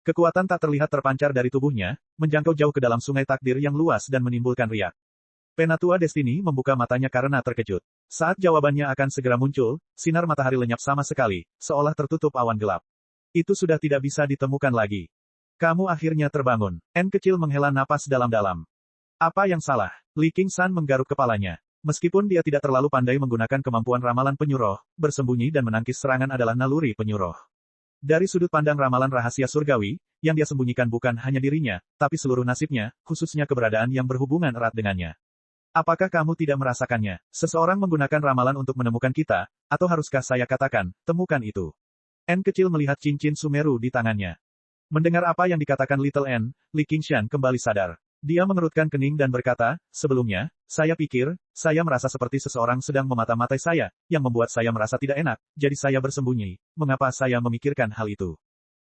Kekuatan tak terlihat terpancar dari tubuhnya, menjangkau jauh ke dalam sungai takdir yang luas dan menimbulkan riak. Penatua Destiny membuka matanya karena terkejut. Saat jawabannya akan segera muncul, sinar matahari lenyap sama sekali, seolah tertutup awan gelap. Itu sudah tidak bisa ditemukan lagi. Kamu akhirnya terbangun. N kecil menghela napas dalam-dalam. Apa yang salah? Li Qingshan menggaruk kepalanya. Meskipun dia tidak terlalu pandai menggunakan kemampuan ramalan penyu roh, bersembunyi dan menangkis serangan adalah naluri penyu roh. Dari sudut pandang ramalan rahasia surgawi, yang dia sembunyikan bukan hanya dirinya, tapi seluruh nasibnya, khususnya keberadaan yang berhubungan erat dengannya. Apakah kamu tidak merasakannya? Seseorang menggunakan ramalan untuk menemukan kita, atau haruskah saya katakan, temukan itu? N kecil melihat cincin Sumeru di tangannya. Mendengar apa yang dikatakan Little N, Li Qingshan kembali sadar. Dia mengerutkan kening dan berkata, sebelumnya, saya pikir, saya merasa seperti seseorang sedang memata-matai saya, yang membuat saya merasa tidak enak, jadi saya bersembunyi. Mengapa saya memikirkan hal itu?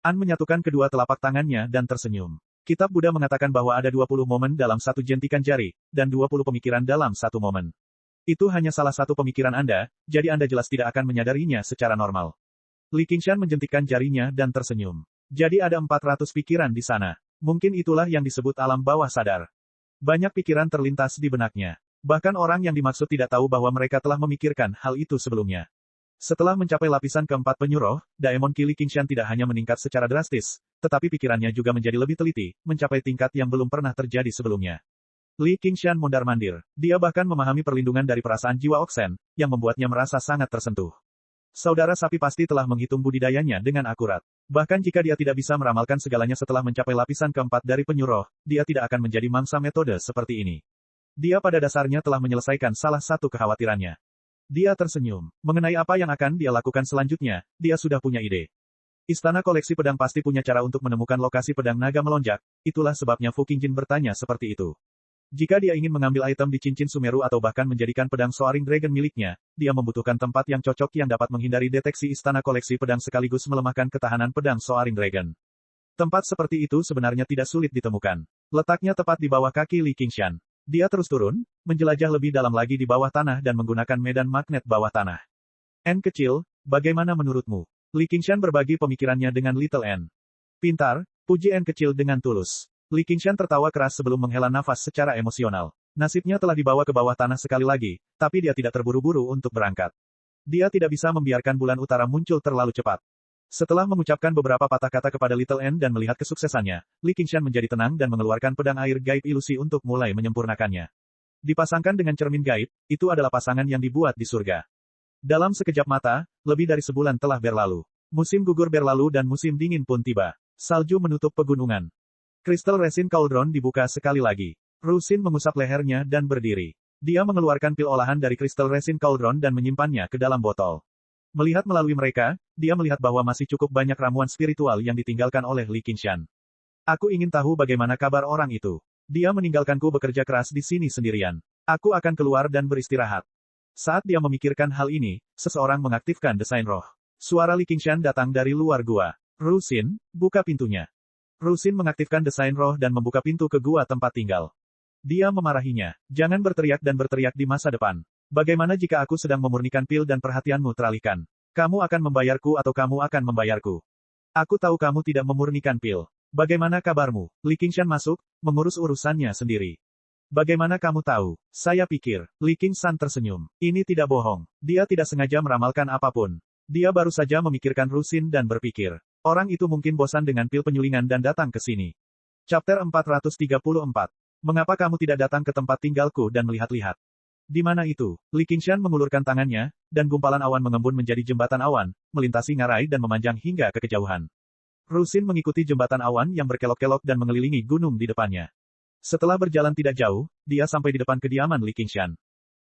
An menyatukan kedua telapak tangannya dan tersenyum. Kitab Buddha mengatakan bahwa ada 20 momen dalam satu jentikan jari, dan 20 pemikiran dalam satu momen. Itu hanya salah satu pemikiran Anda, jadi Anda jelas tidak akan menyadarinya secara normal. Li Qingshan menjentikkan jarinya dan tersenyum. Jadi ada 400 pikiran di sana. Mungkin itulah yang disebut alam bawah sadar. Banyak pikiran terlintas di benaknya. Bahkan orang yang dimaksud tidak tahu bahwa mereka telah memikirkan hal itu sebelumnya. Setelah mencapai lapisan keempat penyu roh, Daemon Li Qingshan tidak hanya meningkat secara drastis, tetapi pikirannya juga menjadi lebih teliti, mencapai tingkat yang belum pernah terjadi sebelumnya. Li Qingshan mondar-mandir. Dia bahkan memahami perlindungan dari perasaan jiwa Oksen, yang membuatnya merasa sangat tersentuh. Saudara sapi pasti telah menghitung budidayanya dengan akurat. Bahkan jika dia tidak bisa meramalkan segalanya setelah mencapai lapisan keempat dari penyu roh, dia tidak akan menjadi mangsa metode seperti ini. Dia pada dasarnya telah menyelesaikan salah satu kekhawatirannya. Dia tersenyum. Mengenai apa yang akan dia lakukan selanjutnya, dia sudah punya ide. Istana koleksi pedang pasti punya cara untuk menemukan lokasi pedang naga melonjak, itulah sebabnya Fu Qingjin bertanya seperti itu. Jika dia ingin mengambil item di cincin Sumeru atau bahkan menjadikan pedang Soaring Dragon miliknya, dia membutuhkan tempat yang cocok yang dapat menghindari deteksi istana koleksi pedang sekaligus melemahkan ketahanan pedang Soaring Dragon. Tempat seperti itu sebenarnya tidak sulit ditemukan. Letaknya tepat di bawah kaki Li Qingshan. Dia terus turun, menjelajah lebih dalam lagi di bawah tanah dan menggunakan medan magnet bawah tanah. N kecil, bagaimana menurutmu? Li Qingshan berbagi pemikirannya dengan Little N. Pintar, puji N kecil dengan tulus. Li Qingshan tertawa keras sebelum menghela nafas secara emosional. Nasibnya telah dibawa ke bawah tanah sekali lagi, tapi dia tidak terburu-buru untuk berangkat. Dia tidak bisa membiarkan bulan utara muncul terlalu cepat. Setelah mengucapkan beberapa patah kata kepada Little N dan melihat kesuksesannya, Li Qingshan menjadi tenang dan mengeluarkan pedang air gaib ilusi untuk mulai menyempurnakannya. Dipasangkan dengan cermin gaib, itu adalah pasangan yang dibuat di surga. Dalam sekejap mata, lebih dari sebulan telah berlalu. Musim gugur berlalu dan musim dingin pun tiba. Salju menutup pegunungan. Crystal Resin Cauldron dibuka sekali lagi. Rusin mengusap lehernya dan berdiri. Dia mengeluarkan pil olahan dari Crystal Resin Cauldron dan menyimpannya ke dalam botol. Melihat melalui mereka, dia melihat bahwa masih cukup banyak ramuan spiritual yang ditinggalkan oleh Li Qingshan. Aku ingin tahu bagaimana kabar orang itu. Dia meninggalkanku bekerja keras di sini sendirian. Aku akan keluar dan beristirahat. Saat dia memikirkan hal ini, seseorang mengaktifkan desain roh. Suara Li Qingshan datang dari luar gua. Rusin, buka pintunya. Rusin mengaktifkan desain roh dan membuka pintu ke gua tempat tinggal. Dia memarahinya. Jangan berteriak dan berteriak di masa depan. Bagaimana jika aku sedang memurnikan pil dan perhatianmu teralihkan? Kamu akan membayarku atau kamu akan membayarku? Aku tahu kamu tidak memurnikan pil. Bagaimana kabarmu? Li Qingshan masuk, mengurus urusannya sendiri. Bagaimana kamu tahu? Saya pikir, Li Qingshan tersenyum. Ini tidak bohong. Dia tidak sengaja meramalkan apapun. Dia baru saja memikirkan Rusin dan berpikir. Orang itu mungkin bosan dengan pil penyulingan dan datang ke sini. Chapter 434. Mengapa kamu tidak datang ke tempat tinggalku dan melihat-lihat? Di mana itu? Li Qingshan mengulurkan tangannya, dan gumpalan awan mengembun menjadi jembatan awan, melintasi ngarai dan memanjang hingga ke kejauhan. Rusin mengikuti jembatan awan yang berkelok-kelok dan mengelilingi gunung di depannya. Setelah berjalan tidak jauh, dia sampai di depan kediaman Li Qingshan.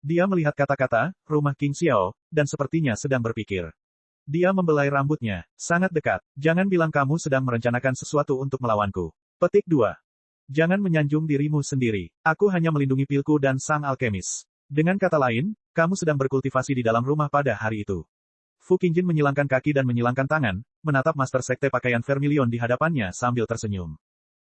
Dia melihat kata-kata, rumah King Xiao, dan sepertinya sedang berpikir. Dia membelai rambutnya, sangat dekat. Jangan bilang kamu sedang merencanakan sesuatu untuk melawanku. Petik 2. Jangan menyanjung dirimu sendiri. Aku hanya melindungi pilku dan sang alkemis. Dengan kata lain, kamu sedang berkultivasi di dalam rumah pada hari itu. Fu Qingjin menyilangkan kaki dan menyilangkan tangan, menatap Master Sekte Pakaian Vermilion di hadapannya sambil tersenyum.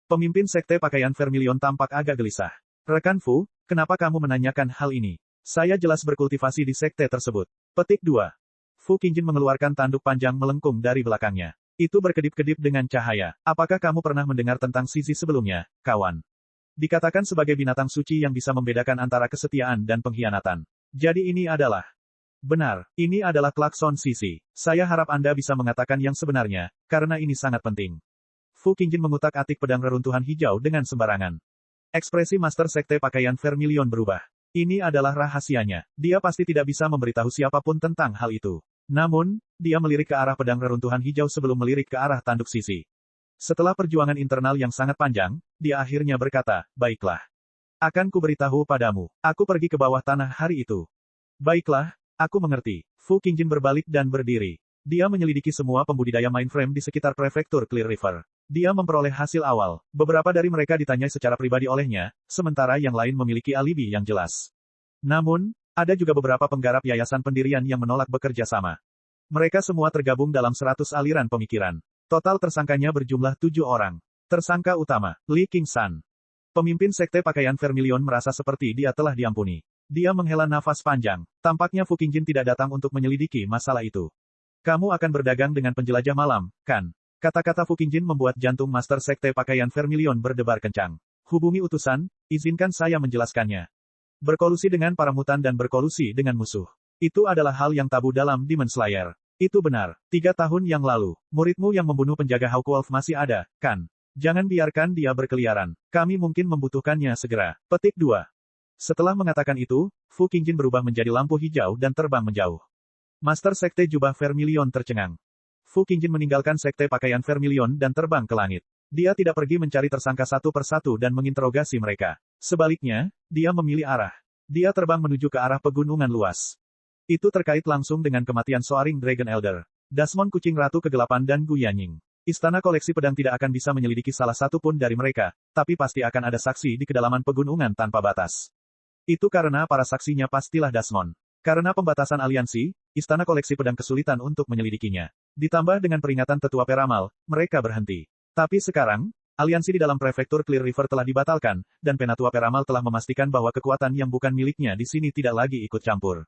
Pemimpin Sekte Pakaian Vermilion tampak agak gelisah. Rekan Fu, kenapa kamu menanyakan hal ini? Saya jelas berkultivasi di sekte tersebut. Petik 2. Fu Qingjin mengeluarkan tanduk panjang melengkung dari belakangnya. Itu berkedip-kedip dengan cahaya. Apakah kamu pernah mendengar tentang Sisi sebelumnya, kawan? Dikatakan sebagai binatang suci yang bisa membedakan antara kesetiaan dan pengkhianatan. Jadi ini adalah... Benar, ini adalah klakson Sisi. Saya harap Anda bisa mengatakan yang sebenarnya, karena ini sangat penting. Fu Qingjin mengutak-atik pedang reruntuhan hijau dengan sembarangan. Ekspresi Master Sekte Pakaian Vermilion berubah. Ini adalah rahasianya. Dia pasti tidak bisa memberitahu siapapun tentang hal itu. Namun, dia melirik ke arah pedang reruntuhan hijau sebelum melirik ke arah tanduk Sisi. Setelah perjuangan internal yang sangat panjang, dia akhirnya berkata, baiklah. Akan kuberitahu padamu. Aku pergi ke bawah tanah hari itu. Baiklah, aku mengerti. Fu Qingjin berbalik dan berdiri. Dia menyelidiki semua pembudidaya mainframe di sekitar prefektur Clear River. Dia memperoleh hasil awal. Beberapa dari mereka ditanyai secara pribadi olehnya, sementara yang lain memiliki alibi yang jelas. Namun, ada juga beberapa penggarap yayasan pendirian yang menolak bekerja sama. Mereka semua tergabung dalam 100 aliran pemikiran. Total tersangkanya berjumlah 7 orang. Tersangka utama, Li Qingshan. Pemimpin Sekte Pakaian Vermilion merasa seperti dia telah diampuni. Dia menghela nafas panjang. Tampaknya Fu Qingjin tidak datang untuk menyelidiki masalah itu. Kamu akan berdagang dengan penjelajah malam, kan? Kata-kata Fu Qingjin membuat jantung Master Sekte Pakaian Vermilion berdebar kencang. Hubungi utusan, izinkan saya menjelaskannya. Berkolusi dengan para mutan dan berkolusi dengan musuh. Itu adalah hal yang tabu dalam Demon Slayer. Itu benar. 3 tahun yang lalu, muridmu yang membunuh penjaga Hawkwolf masih ada, kan? Jangan biarkan dia berkeliaran. Kami mungkin membutuhkannya segera. Petik 2. Setelah mengatakan itu, Fu Qingjin berubah menjadi lampu hijau dan terbang menjauh. Master Sekte Jubah Vermilion tercengang. Fu Qingjin meninggalkan Sekte Pakaian Vermilion dan terbang ke langit. Dia tidak pergi mencari tersangka satu persatu dan menginterogasi mereka. Sebaliknya, dia memilih arah. Dia terbang menuju ke arah pegunungan luas. Itu terkait langsung dengan kematian Soaring Dragon Elder, Dasmon Kucing Ratu Kegelapan dan Gu Yanying. Istana koleksi pedang tidak akan bisa menyelidiki salah satu pun dari mereka, tapi pasti akan ada saksi di kedalaman pegunungan tanpa batas. Itu karena para saksinya pastilah Dasmon. Karena pembatasan aliansi, Istana Koleksi Pedang kesulitan untuk menyelidikinya. Ditambah dengan peringatan Tetua Peramal, mereka berhenti. Tapi sekarang, aliansi di dalam prefektur Clear River telah dibatalkan, dan Penatua Peramal telah memastikan bahwa kekuatan yang bukan miliknya di sini tidak lagi ikut campur.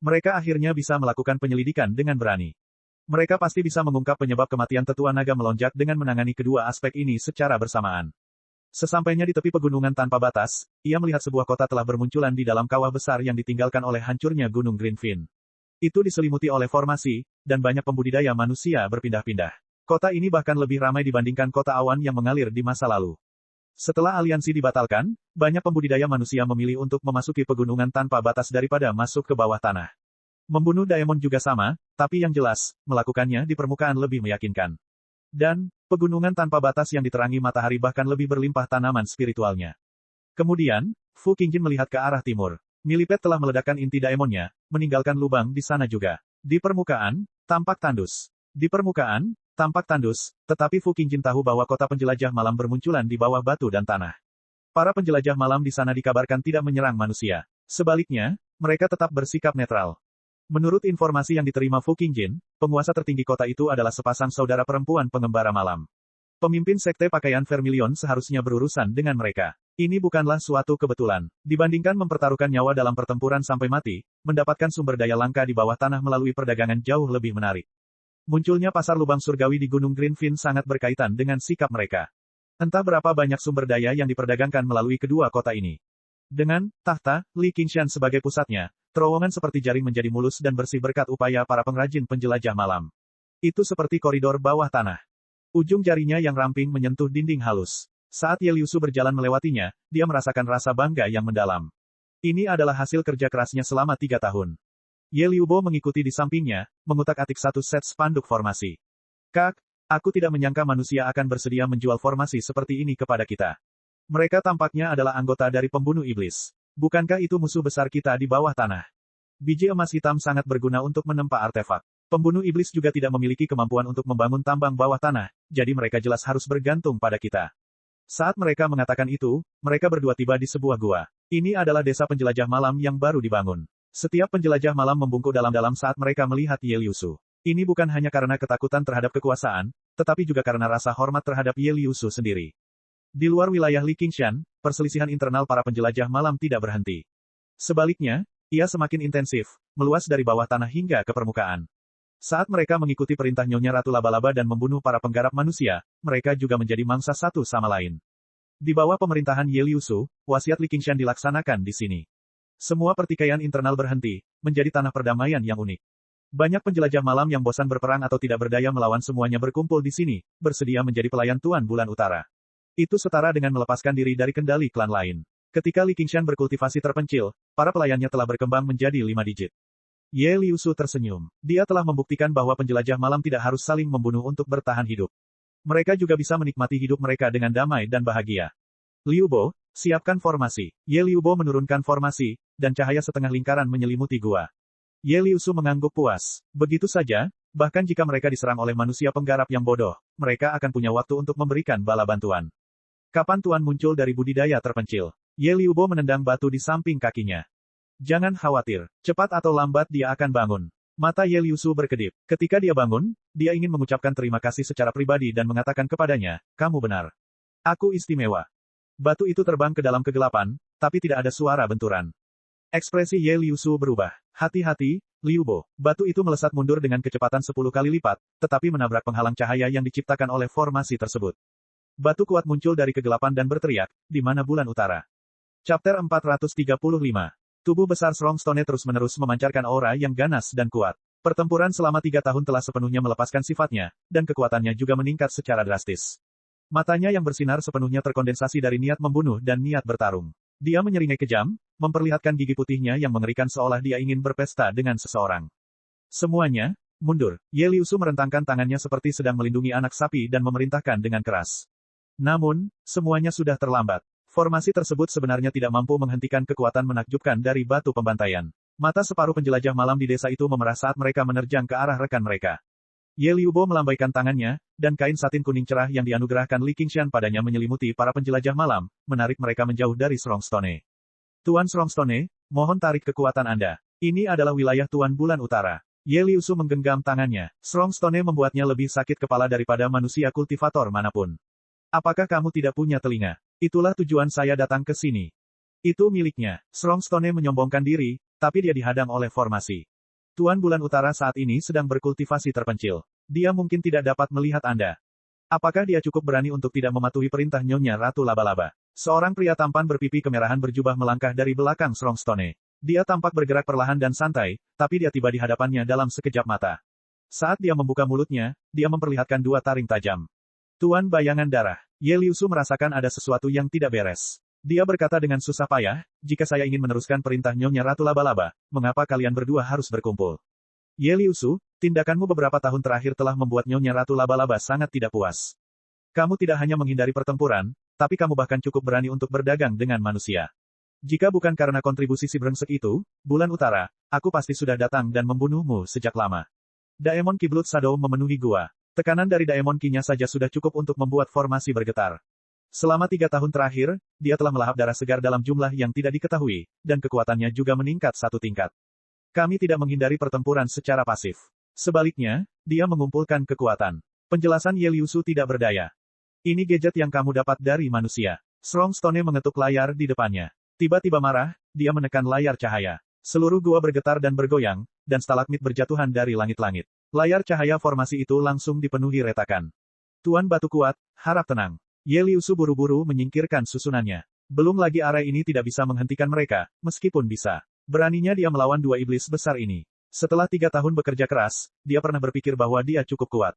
Mereka akhirnya bisa melakukan penyelidikan dengan berani. Mereka pasti bisa mengungkap penyebab kematian Tetua Naga Melonjak dengan menangani kedua aspek ini secara bersamaan. Sesampainya di tepi pegunungan tanpa batas, ia melihat sebuah kota telah bermunculan di dalam kawah besar yang ditinggalkan oleh hancurnya Gunung Greenfin. Itu diselimuti oleh formasi, dan banyak pembudidaya manusia berpindah-pindah. Kota ini bahkan lebih ramai dibandingkan kota awan yang mengalir di masa lalu. Setelah aliansi dibatalkan, banyak pembudidaya manusia memilih untuk memasuki pegunungan tanpa batas daripada masuk ke bawah tanah. Membunuh Daemon juga sama, tapi yang jelas, melakukannya di permukaan lebih meyakinkan. Dan, pegunungan tanpa batas yang diterangi matahari bahkan lebih berlimpah tanaman spiritualnya. Kemudian, Fu Qingjin melihat ke arah timur. Millipede telah meledakkan inti Daemonnya, meninggalkan lubang di sana juga. Di permukaan, tampak tandus. Di permukaan, tampak tandus, tetapi Fu Qingjin tahu bahwa kota penjelajah malam bermunculan di bawah batu dan tanah. Para penjelajah malam di sana dikabarkan tidak menyerang manusia. Sebaliknya, mereka tetap bersikap netral. Menurut informasi yang diterima Fu Qingjin, penguasa tertinggi kota itu adalah sepasang saudara perempuan pengembara malam. Pemimpin Sekte Pakaian Vermilion seharusnya berurusan dengan mereka. Ini bukanlah suatu kebetulan. Dibandingkan mempertaruhkan nyawa dalam pertempuran sampai mati, mendapatkan sumber daya langka di bawah tanah melalui perdagangan jauh lebih menarik. Munculnya pasar lubang surgawi di Gunung Greenfin sangat berkaitan dengan sikap mereka. Entah berapa banyak sumber daya yang diperdagangkan melalui kedua kota ini. Dengan tahta Li Qingshan sebagai pusatnya, terowongan seperti jaring menjadi mulus dan bersih berkat upaya para pengrajin penjelajah malam. Itu seperti koridor bawah tanah. Ujung jarinya yang ramping menyentuh dinding halus. Saat Ye Liusu berjalan melewatinya, dia merasakan rasa bangga yang mendalam. Ini adalah hasil kerja kerasnya selama 3 tahun. Ye Liubo mengikuti di sampingnya, mengutak-atik satu set spanduk formasi. Kak, aku tidak menyangka manusia akan bersedia menjual formasi seperti ini kepada kita. Mereka tampaknya adalah anggota dari pembunuh iblis. Bukankah itu musuh besar kita di bawah tanah? Biji emas hitam sangat berguna untuk menempa artefak. Pembunuh iblis juga tidak memiliki kemampuan untuk membangun tambang bawah tanah, jadi mereka jelas harus bergantung pada kita. Saat mereka mengatakan itu, mereka berdua tiba di sebuah gua. Ini adalah desa penjelajah malam yang baru dibangun. Setiap penjelajah malam membungkuk dalam-dalam saat mereka melihat Ye Liusu. Ini bukan hanya karena ketakutan terhadap kekuasaan, tetapi juga karena rasa hormat terhadap Ye Liusu sendiri. Di luar wilayah Li Qingshan, perselisihan internal para penjelajah malam tidak berhenti. Sebaliknya, ia semakin intensif, meluas dari bawah tanah hingga ke permukaan. Saat mereka mengikuti perintah Nyonya Ratu Laba-Laba dan membunuh para penggarap manusia, mereka juga menjadi mangsa satu sama lain. Di bawah pemerintahan Ye Liusu, wasiat Li Qingshan dilaksanakan di sini. Semua pertikaian internal berhenti, menjadi tanah perdamaian yang unik. Banyak penjelajah malam yang bosan berperang atau tidak berdaya melawan semuanya berkumpul di sini, bersedia menjadi pelayan Tuan Bulan Utara. Itu setara dengan melepaskan diri dari kendali klan lain. Ketika Li Qingshan berkultivasi terpencil, para pelayannya telah berkembang menjadi 5 digit. Ye Liusu tersenyum. Dia telah membuktikan bahwa penjelajah malam tidak harus saling membunuh untuk bertahan hidup. Mereka juga bisa menikmati hidup mereka dengan damai dan bahagia. Liubo, siapkan formasi. Ye Liubo menurunkan formasi, dan cahaya setengah lingkaran menyelimuti gua. Ye Liusu mengangguk puas. Begitu saja, bahkan jika mereka diserang oleh manusia penggarap yang bodoh, mereka akan punya waktu untuk memberikan bala bantuan. Kapan Tuan muncul dari budidaya terpencil? Ye Liubo menendang batu di samping kakinya. Jangan khawatir, cepat atau lambat dia akan bangun. Mata Ye Liusu berkedip. Ketika dia bangun, dia ingin mengucapkan terima kasih secara pribadi dan mengatakan kepadanya, kamu benar. Aku istimewa. Batu itu terbang ke dalam kegelapan, tapi tidak ada suara benturan. Ekspresi Ye Liusu berubah. Hati-hati, Liubo. Batu itu melesat mundur dengan kecepatan 10 kali lipat, tetapi menabrak penghalang cahaya yang diciptakan oleh formasi tersebut. Batu kuat muncul dari kegelapan dan berteriak, di mana bulan utara. Chapter 435. Tubuh besar Strongstone terus-menerus memancarkan aura yang ganas dan kuat. Pertempuran selama 3 tahun telah sepenuhnya melepaskan sifatnya, dan kekuatannya juga meningkat secara drastis. Matanya yang bersinar sepenuhnya terkondensasi dari niat membunuh dan niat bertarung. Dia menyeringai kejam, memperlihatkan gigi putihnya yang mengerikan seolah dia ingin berpesta dengan seseorang. Semuanya, mundur. Ye Liusu merentangkan tangannya seperti sedang melindungi anak sapi dan memerintahkan dengan keras. Namun, semuanya sudah terlambat. Formasi tersebut sebenarnya tidak mampu menghentikan kekuatan menakjubkan dari batu pembantaian. Mata separuh penjelajah malam di desa itu memerah saat mereka menerjang ke arah rekan mereka. Ye Liubo melambaikan tangannya, dan kain satin kuning cerah yang dianugerahkan Li Qingshan padanya menyelimuti para penjelajah malam, menarik mereka menjauh dari Strongstone. Tuan Strongstone, mohon tarik kekuatan Anda. Ini adalah wilayah Tuan Bulan Utara. Ye Liusu menggenggam tangannya. Strongstone membuatnya lebih sakit kepala daripada manusia kultivator manapun. Apakah kamu tidak punya telinga? Itulah tujuan saya datang ke sini. Itu miliknya. Strongstone menyombongkan diri, tapi dia dihadang oleh formasi. Tuan Bulan Utara saat ini sedang berkultivasi terpencil. Dia mungkin tidak dapat melihat Anda. Apakah dia cukup berani untuk tidak mematuhi perintah Nyonya Ratu Laba-Laba? Seorang pria tampan berpipi kemerahan berjubah melangkah dari belakang Strongstone. Dia tampak bergerak perlahan dan santai, tapi dia tiba di hadapannya dalam sekejap mata. Saat dia membuka mulutnya, dia memperlihatkan 2 taring tajam. Tuan Bayangan Darah. Ye Liusu merasakan ada sesuatu yang tidak beres. Dia berkata dengan susah payah, jika saya ingin meneruskan perintah Nyonya Ratu Laba-Laba, mengapa kalian berdua harus berkumpul? Ye Liusu, tindakanmu beberapa tahun terakhir telah membuat Nyonya Ratu Laba-Laba sangat tidak puas. Kamu tidak hanya menghindari pertempuran, tapi kamu bahkan cukup berani untuk berdagang dengan manusia. Jika bukan karena kontribusi si brengsek itu, Bulan Utara, aku pasti sudah datang dan membunuhmu sejak lama. Daemon Ki Blood Shadow memenuhi gua. Tekanan dari Daemon Ki-nya saja sudah cukup untuk membuat formasi bergetar. Selama 3 tahun terakhir, dia telah melahap darah segar dalam jumlah yang tidak diketahui, dan kekuatannya juga meningkat 1 tingkat. Kami tidak menghindari pertempuran secara pasif. Sebaliknya, dia mengumpulkan kekuatan. Penjelasan Ye Liusu tidak berdaya. Ini gadget yang kamu dapat dari manusia. Strongstone mengetuk layar di depannya. Tiba-tiba marah, dia menekan layar cahaya. Seluruh gua bergetar dan bergoyang, dan stalagmit berjatuhan dari langit-langit. Layar cahaya formasi itu langsung dipenuhi retakan. Tuan Batu Kuat, harap tenang. Ye Liusu buru-buru menyingkirkan susunannya. Belum lagi area ini tidak bisa menghentikan mereka, meskipun bisa. Beraninya dia melawan dua iblis besar ini. Setelah 3 tahun bekerja keras, dia pernah berpikir bahwa dia cukup kuat.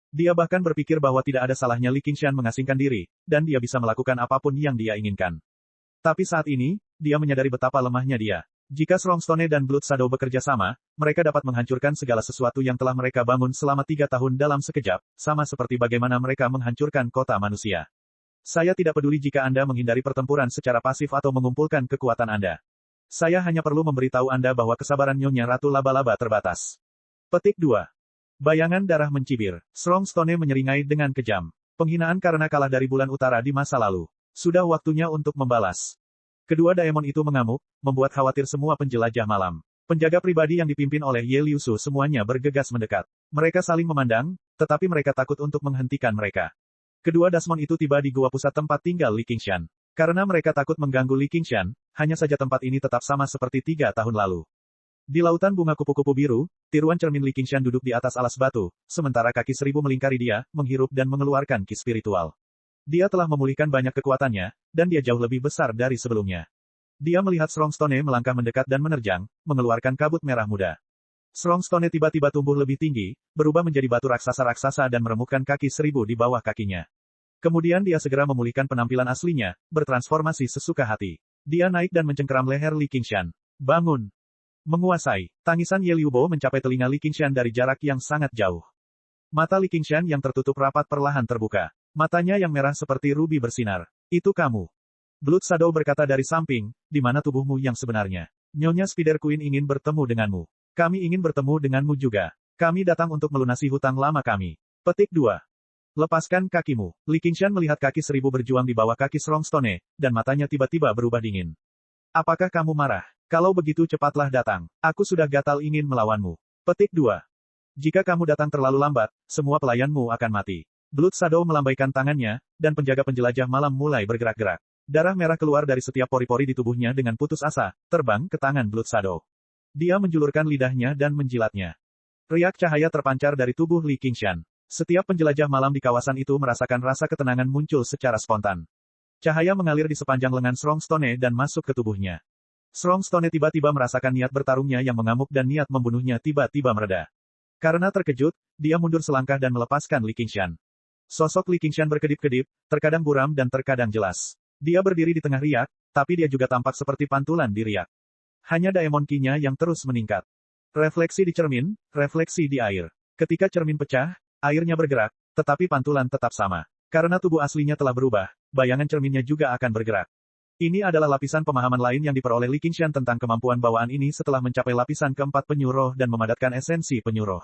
Dia bahkan berpikir bahwa tidak ada salahnya Li Qingshan mengasingkan diri, dan dia bisa melakukan apapun yang dia inginkan. Tapi saat ini, dia menyadari betapa lemahnya dia. Jika Strongstone dan Blood Shadow bekerja sama, mereka dapat menghancurkan segala sesuatu yang telah mereka bangun selama 3 tahun dalam sekejap, sama seperti bagaimana mereka menghancurkan kota manusia. Saya tidak peduli jika Anda menghindari pertempuran secara pasif atau mengumpulkan kekuatan Anda. Saya hanya perlu memberitahu Anda bahwa kesabaran Nyonya Ratu Laba-Laba terbatas. Petik 2. Bayangan darah mencibir. Strongstone menyeringai dengan kejam. Penghinaan karena kalah dari bulan utara di masa lalu. Sudah waktunya untuk membalas. Kedua daemon itu mengamuk, membuat khawatir semua penjelajah malam. Penjaga pribadi yang dipimpin oleh Ye Liusu semuanya bergegas mendekat. Mereka saling memandang, tetapi mereka takut untuk menghentikan mereka. Kedua dasmon itu tiba di gua pusat tempat tinggal Li Qingshan. Karena mereka takut mengganggu Li Qingshan, hanya saja tempat ini tetap sama seperti 3 tahun lalu. Di lautan bunga kupu-kupu biru, tiruan cermin Li Qingshan duduk di atas alas batu, sementara kaki 1000 melingkari dia, menghirup dan mengeluarkan ki spiritual. Dia telah memulihkan banyak kekuatannya, dan dia jauh lebih besar dari sebelumnya. Dia melihat Strongstone melangkah mendekat dan menerjang, mengeluarkan kabut merah muda. Strongstone tiba-tiba tumbuh lebih tinggi, berubah menjadi batu raksasa-raksasa dan meremukkan kaki 1000 di bawah kakinya. Kemudian dia segera memulihkan penampilan aslinya, bertransformasi sesuka hati. Dia naik dan mencengkeram leher Li Qingshan. Bangun! Menguasai. Tangisan Ye Liubo mencapai telinga Li Qingshan dari jarak yang sangat jauh. Mata Li Qingshan yang tertutup rapat perlahan terbuka. Matanya yang merah seperti rubi bersinar. Itu kamu. Blood Shadow berkata dari samping, di mana tubuhmu yang sebenarnya? Nyonya Spider Queen ingin bertemu denganmu. Kami ingin bertemu denganmu juga. Kami datang untuk melunasi hutang lama kami. Petik 2. Lepaskan kakimu. Li Qingshan melihat kaki 1000 berjuang di bawah kaki Strongstone, dan matanya tiba-tiba berubah dingin. Apakah kamu marah? Kalau begitu cepatlah datang. Aku sudah gatal ingin melawanmu. Petik 2. Jika kamu datang terlalu lambat, semua pelayanmu akan mati. Blood Shadow melambaikan tangannya, dan penjaga penjelajah malam mulai bergerak-gerak. Darah merah keluar dari setiap pori-pori di tubuhnya dengan putus asa, terbang ke tangan Blood Shadow. Dia menjulurkan lidahnya dan menjilatnya. Riak cahaya terpancar dari tubuh Li Qingshan. Setiap penjelajah malam di kawasan itu merasakan rasa ketenangan muncul secara spontan. Cahaya mengalir di sepanjang lengan Strongstone dan masuk ke tubuhnya. Strongstone tiba-tiba merasakan niat bertarungnya yang mengamuk dan niat membunuhnya tiba-tiba mereda. Karena terkejut, dia mundur selangkah dan melepaskan Li Qingshan. Sosok Li Qingshan berkedip-kedip, terkadang buram dan terkadang jelas. Dia berdiri di tengah riak, tapi dia juga tampak seperti pantulan di riak. Hanya daemon ki-nya yang terus meningkat. Refleksi di cermin, refleksi di air. Ketika cermin pecah, airnya bergerak, tetapi pantulan tetap sama. Karena tubuh aslinya telah berubah, bayangan cerminnya juga akan bergerak. Ini adalah lapisan pemahaman lain yang diperoleh Li Qingshan tentang kemampuan bawaan ini setelah mencapai lapisan keempat penyuruh dan memadatkan esensi penyuruh.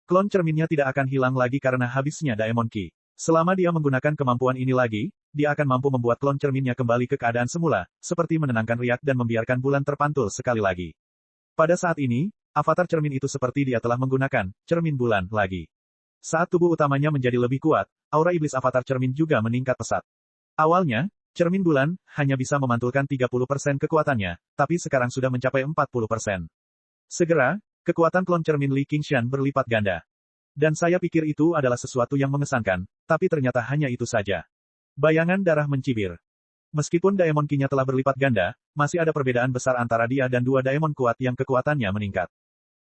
Klon cerminnya tidak akan hilang lagi karena habisnya daemon ki. Selama dia menggunakan kemampuan ini lagi, dia akan mampu membuat klon cerminnya kembali ke keadaan semula, seperti menenangkan riak dan membiarkan bulan terpantul sekali lagi. Pada saat ini, avatar cermin itu seperti dia telah menggunakan cermin bulan lagi. Saat tubuh utamanya menjadi lebih kuat, aura iblis avatar cermin juga meningkat pesat. Awalnya, cermin bulan hanya bisa memantulkan 30% kekuatannya, tapi sekarang sudah mencapai 40%. Segera, kekuatan klon cermin Li Qingshan berlipat ganda. Dan saya pikir itu adalah sesuatu yang mengesankan, tapi ternyata hanya itu saja. Bayangan darah mencibir. Meskipun daemon ki-nya telah berlipat ganda, masih ada perbedaan besar antara dia dan dua daemon kuat yang kekuatannya meningkat.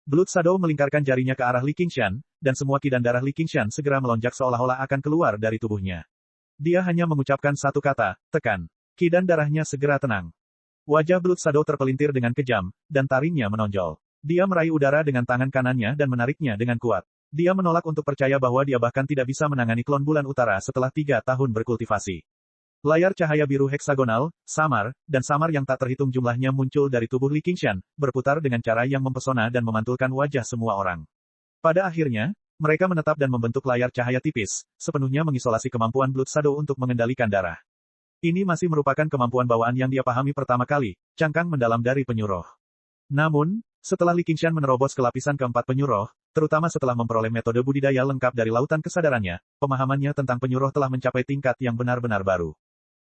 Blood Shadow melingkarkan jarinya ke arah Li Qingshan, dan semua ki dan darah Li Qingshan segera melonjak seolah-olah akan keluar dari tubuhnya. Dia hanya mengucapkan satu kata, tekan. Ki dan darahnya segera tenang. Wajah Blood Shadow terpelintir dengan kejam, dan taringnya menonjol. Dia meraih udara dengan tangan kanannya dan menariknya dengan kuat. Dia menolak untuk percaya bahwa dia bahkan tidak bisa menangani klon bulan utara setelah 3 tahun berkultivasi. Layar cahaya biru heksagonal, samar, dan samar yang tak terhitung jumlahnya muncul dari tubuh Li Qingshan, berputar dengan cara yang mempesona dan memantulkan wajah semua orang. Pada akhirnya, mereka menetap dan membentuk layar cahaya tipis, sepenuhnya mengisolasi kemampuan Blood Shadow untuk mengendalikan darah. Ini masih merupakan kemampuan bawaan yang dia pahami pertama kali, cangkang mendalam dari penyuruh. Namun, setelah Li Qingshan menerobos ke lapisan keempat penyuruh, terutama setelah memperoleh metode budidaya lengkap dari lautan kesadarannya, pemahamannya tentang penyuruh telah mencapai tingkat yang benar-benar baru.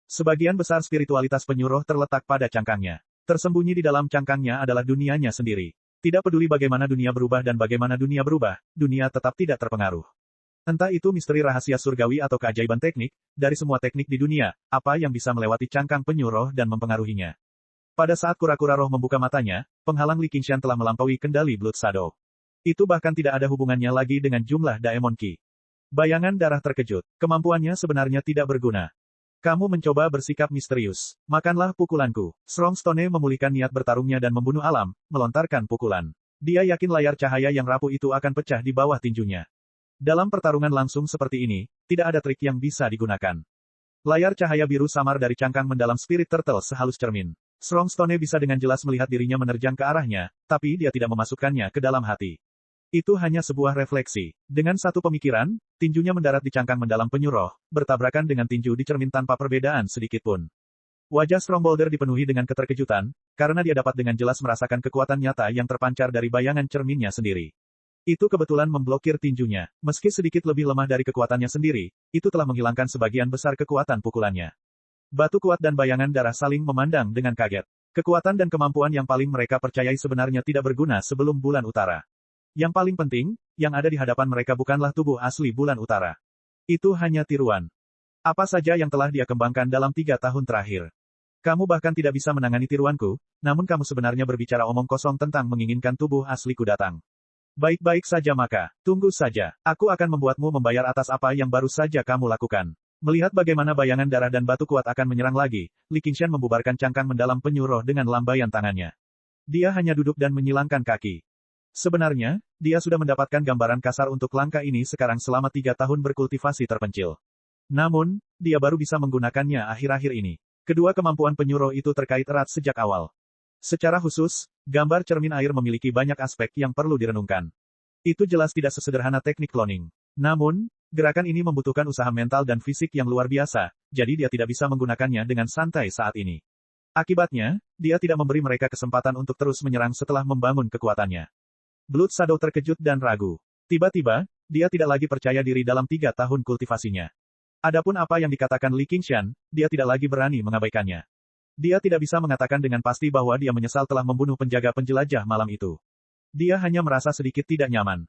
Sebagian besar spiritualitas penyuruh terletak pada cangkangnya. Tersembunyi di dalam cangkangnya adalah dunianya sendiri. Tidak peduli bagaimana dunia berubah dan bagaimana dunia berubah, dunia tetap tidak terpengaruh. Entah itu misteri rahasia surgawi atau keajaiban teknik, dari semua teknik di dunia, apa yang bisa melewati cangkang penyu roh dan mempengaruhinya. Pada saat kura-kura roh membuka matanya, penghalang Li Qingshan telah melampaui kendali Blood Shadow. Itu bahkan tidak ada hubungannya lagi dengan jumlah Daemon Ki. Bayangan darah terkejut. Kemampuannya sebenarnya tidak berguna. Kamu mencoba bersikap misterius. Makanlah pukulanku. Strongstone memulihkan niat bertarungnya dan membunuh alam, melontarkan pukulan. Dia yakin layar cahaya yang rapuh itu akan pecah di bawah tinjunya. Dalam pertarungan langsung seperti ini, tidak ada trik yang bisa digunakan. Layar cahaya biru samar dari cangkang mendalam Spirit Turtle sehalus cermin. Strongstone bisa dengan jelas melihat dirinya menerjang ke arahnya, tapi dia tidak memasukkannya ke dalam hati. Itu hanya sebuah refleksi. Dengan satu pemikiran, tinjunya mendarat di cangkang mendalam penyu roh, bertabrakan dengan tinju di cermin tanpa perbedaan sedikitpun. Wajah Strongbolder dipenuhi dengan keterkejutan, karena dia dapat dengan jelas merasakan kekuatan nyata yang terpancar dari bayangan cerminnya sendiri. Itu kebetulan memblokir tinjunya. Meski sedikit lebih lemah dari kekuatannya sendiri, itu telah menghilangkan sebagian besar kekuatan pukulannya. Batu kuat dan bayangan darah saling memandang dengan kaget. Kekuatan dan kemampuan yang paling mereka percayai sebenarnya tidak berguna sebelum bulan utara. Yang paling penting, yang ada di hadapan mereka bukanlah tubuh asli bulan utara. Itu hanya tiruan. Apa saja yang telah dia kembangkan dalam 3 tahun terakhir. Kamu bahkan tidak bisa menangani tiruanku, namun kamu sebenarnya berbicara omong kosong tentang menginginkan tubuh asliku datang. Baik-baik saja maka, tunggu saja. Aku akan membuatmu membayar atas apa yang baru saja kamu lakukan. Melihat bagaimana bayangan darah dan batu kuat akan menyerang lagi, Li Qingshan membubarkan cangkang mendalam penyu roh dengan lambaian tangannya. Dia hanya duduk dan menyilangkan kaki. Sebenarnya, dia sudah mendapatkan gambaran kasar untuk langkah ini sekarang selama 3 tahun berkultivasi terpencil. Namun, dia baru bisa menggunakannya akhir-akhir ini. Kedua kemampuan penyu roh itu terkait erat sejak awal. Secara khusus, gambar cermin air memiliki banyak aspek yang perlu direnungkan. Itu jelas tidak sesederhana teknik cloning. Namun, gerakan ini membutuhkan usaha mental dan fisik yang luar biasa, jadi dia tidak bisa menggunakannya dengan santai saat ini. Akibatnya, dia tidak memberi mereka kesempatan untuk terus menyerang setelah membangun kekuatannya. Blood Shadow terkejut dan ragu. Tiba-tiba, dia tidak lagi percaya diri dalam 3 tahun kultivasinya. Adapun apa yang dikatakan Li Qingshan, dia tidak lagi berani mengabaikannya. Dia tidak bisa mengatakan dengan pasti bahwa dia menyesal telah membunuh penjaga penjelajah malam itu. Dia hanya merasa sedikit tidak nyaman.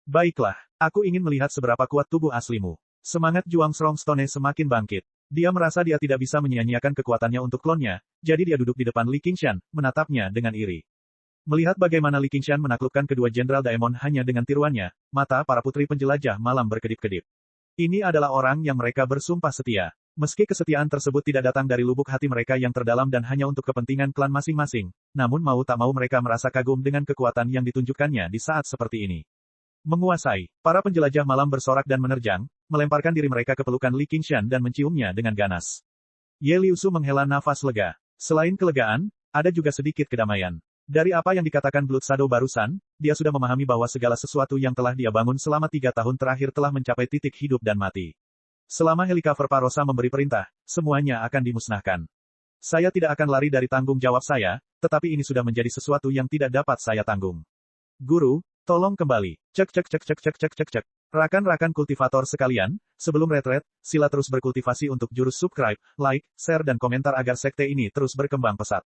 Baiklah, aku ingin melihat seberapa kuat tubuh aslimu. Semangat juang Strongstone semakin bangkit. Dia merasa dia tidak bisa menyia-nyiakan kekuatannya untuk klonnya, jadi dia duduk di depan Li Qingshan, menatapnya dengan iri. Melihat bagaimana Li Qingshan menaklukkan kedua Jenderal Daemon hanya dengan tiruannya, mata para putri penjelajah malam berkedip-kedip. Ini adalah orang yang mereka bersumpah setia. Meski kesetiaan tersebut tidak datang dari lubuk hati mereka yang terdalam dan hanya untuk kepentingan klan masing-masing, namun mau tak mau mereka merasa kagum dengan kekuatan yang ditunjukkannya di saat seperti ini. Menguasai, para penjelajah malam bersorak dan menerjang, melemparkan diri mereka ke pelukan Li Qingshan dan menciumnya dengan ganas. Ye Liusu menghela nafas lega. Selain kelegaan, ada juga sedikit kedamaian. Dari apa yang dikatakan Blood Shadow barusan, dia sudah memahami bahwa segala sesuatu yang telah dia bangun selama 3 tahun terakhir telah mencapai titik hidup dan mati. Selama Helikaver Parosa memberi perintah, semuanya akan dimusnahkan. Saya tidak akan lari dari tanggung jawab saya, tetapi ini sudah menjadi sesuatu yang tidak dapat saya tanggung. Guru, tolong kembali. Cek cek cek cek cek cek cek cek. Rakan-rakan kultivator sekalian, sebelum retret, sila terus berkultivasi untuk jurus subscribe, like, share dan komentar agar sekte ini terus berkembang pesat.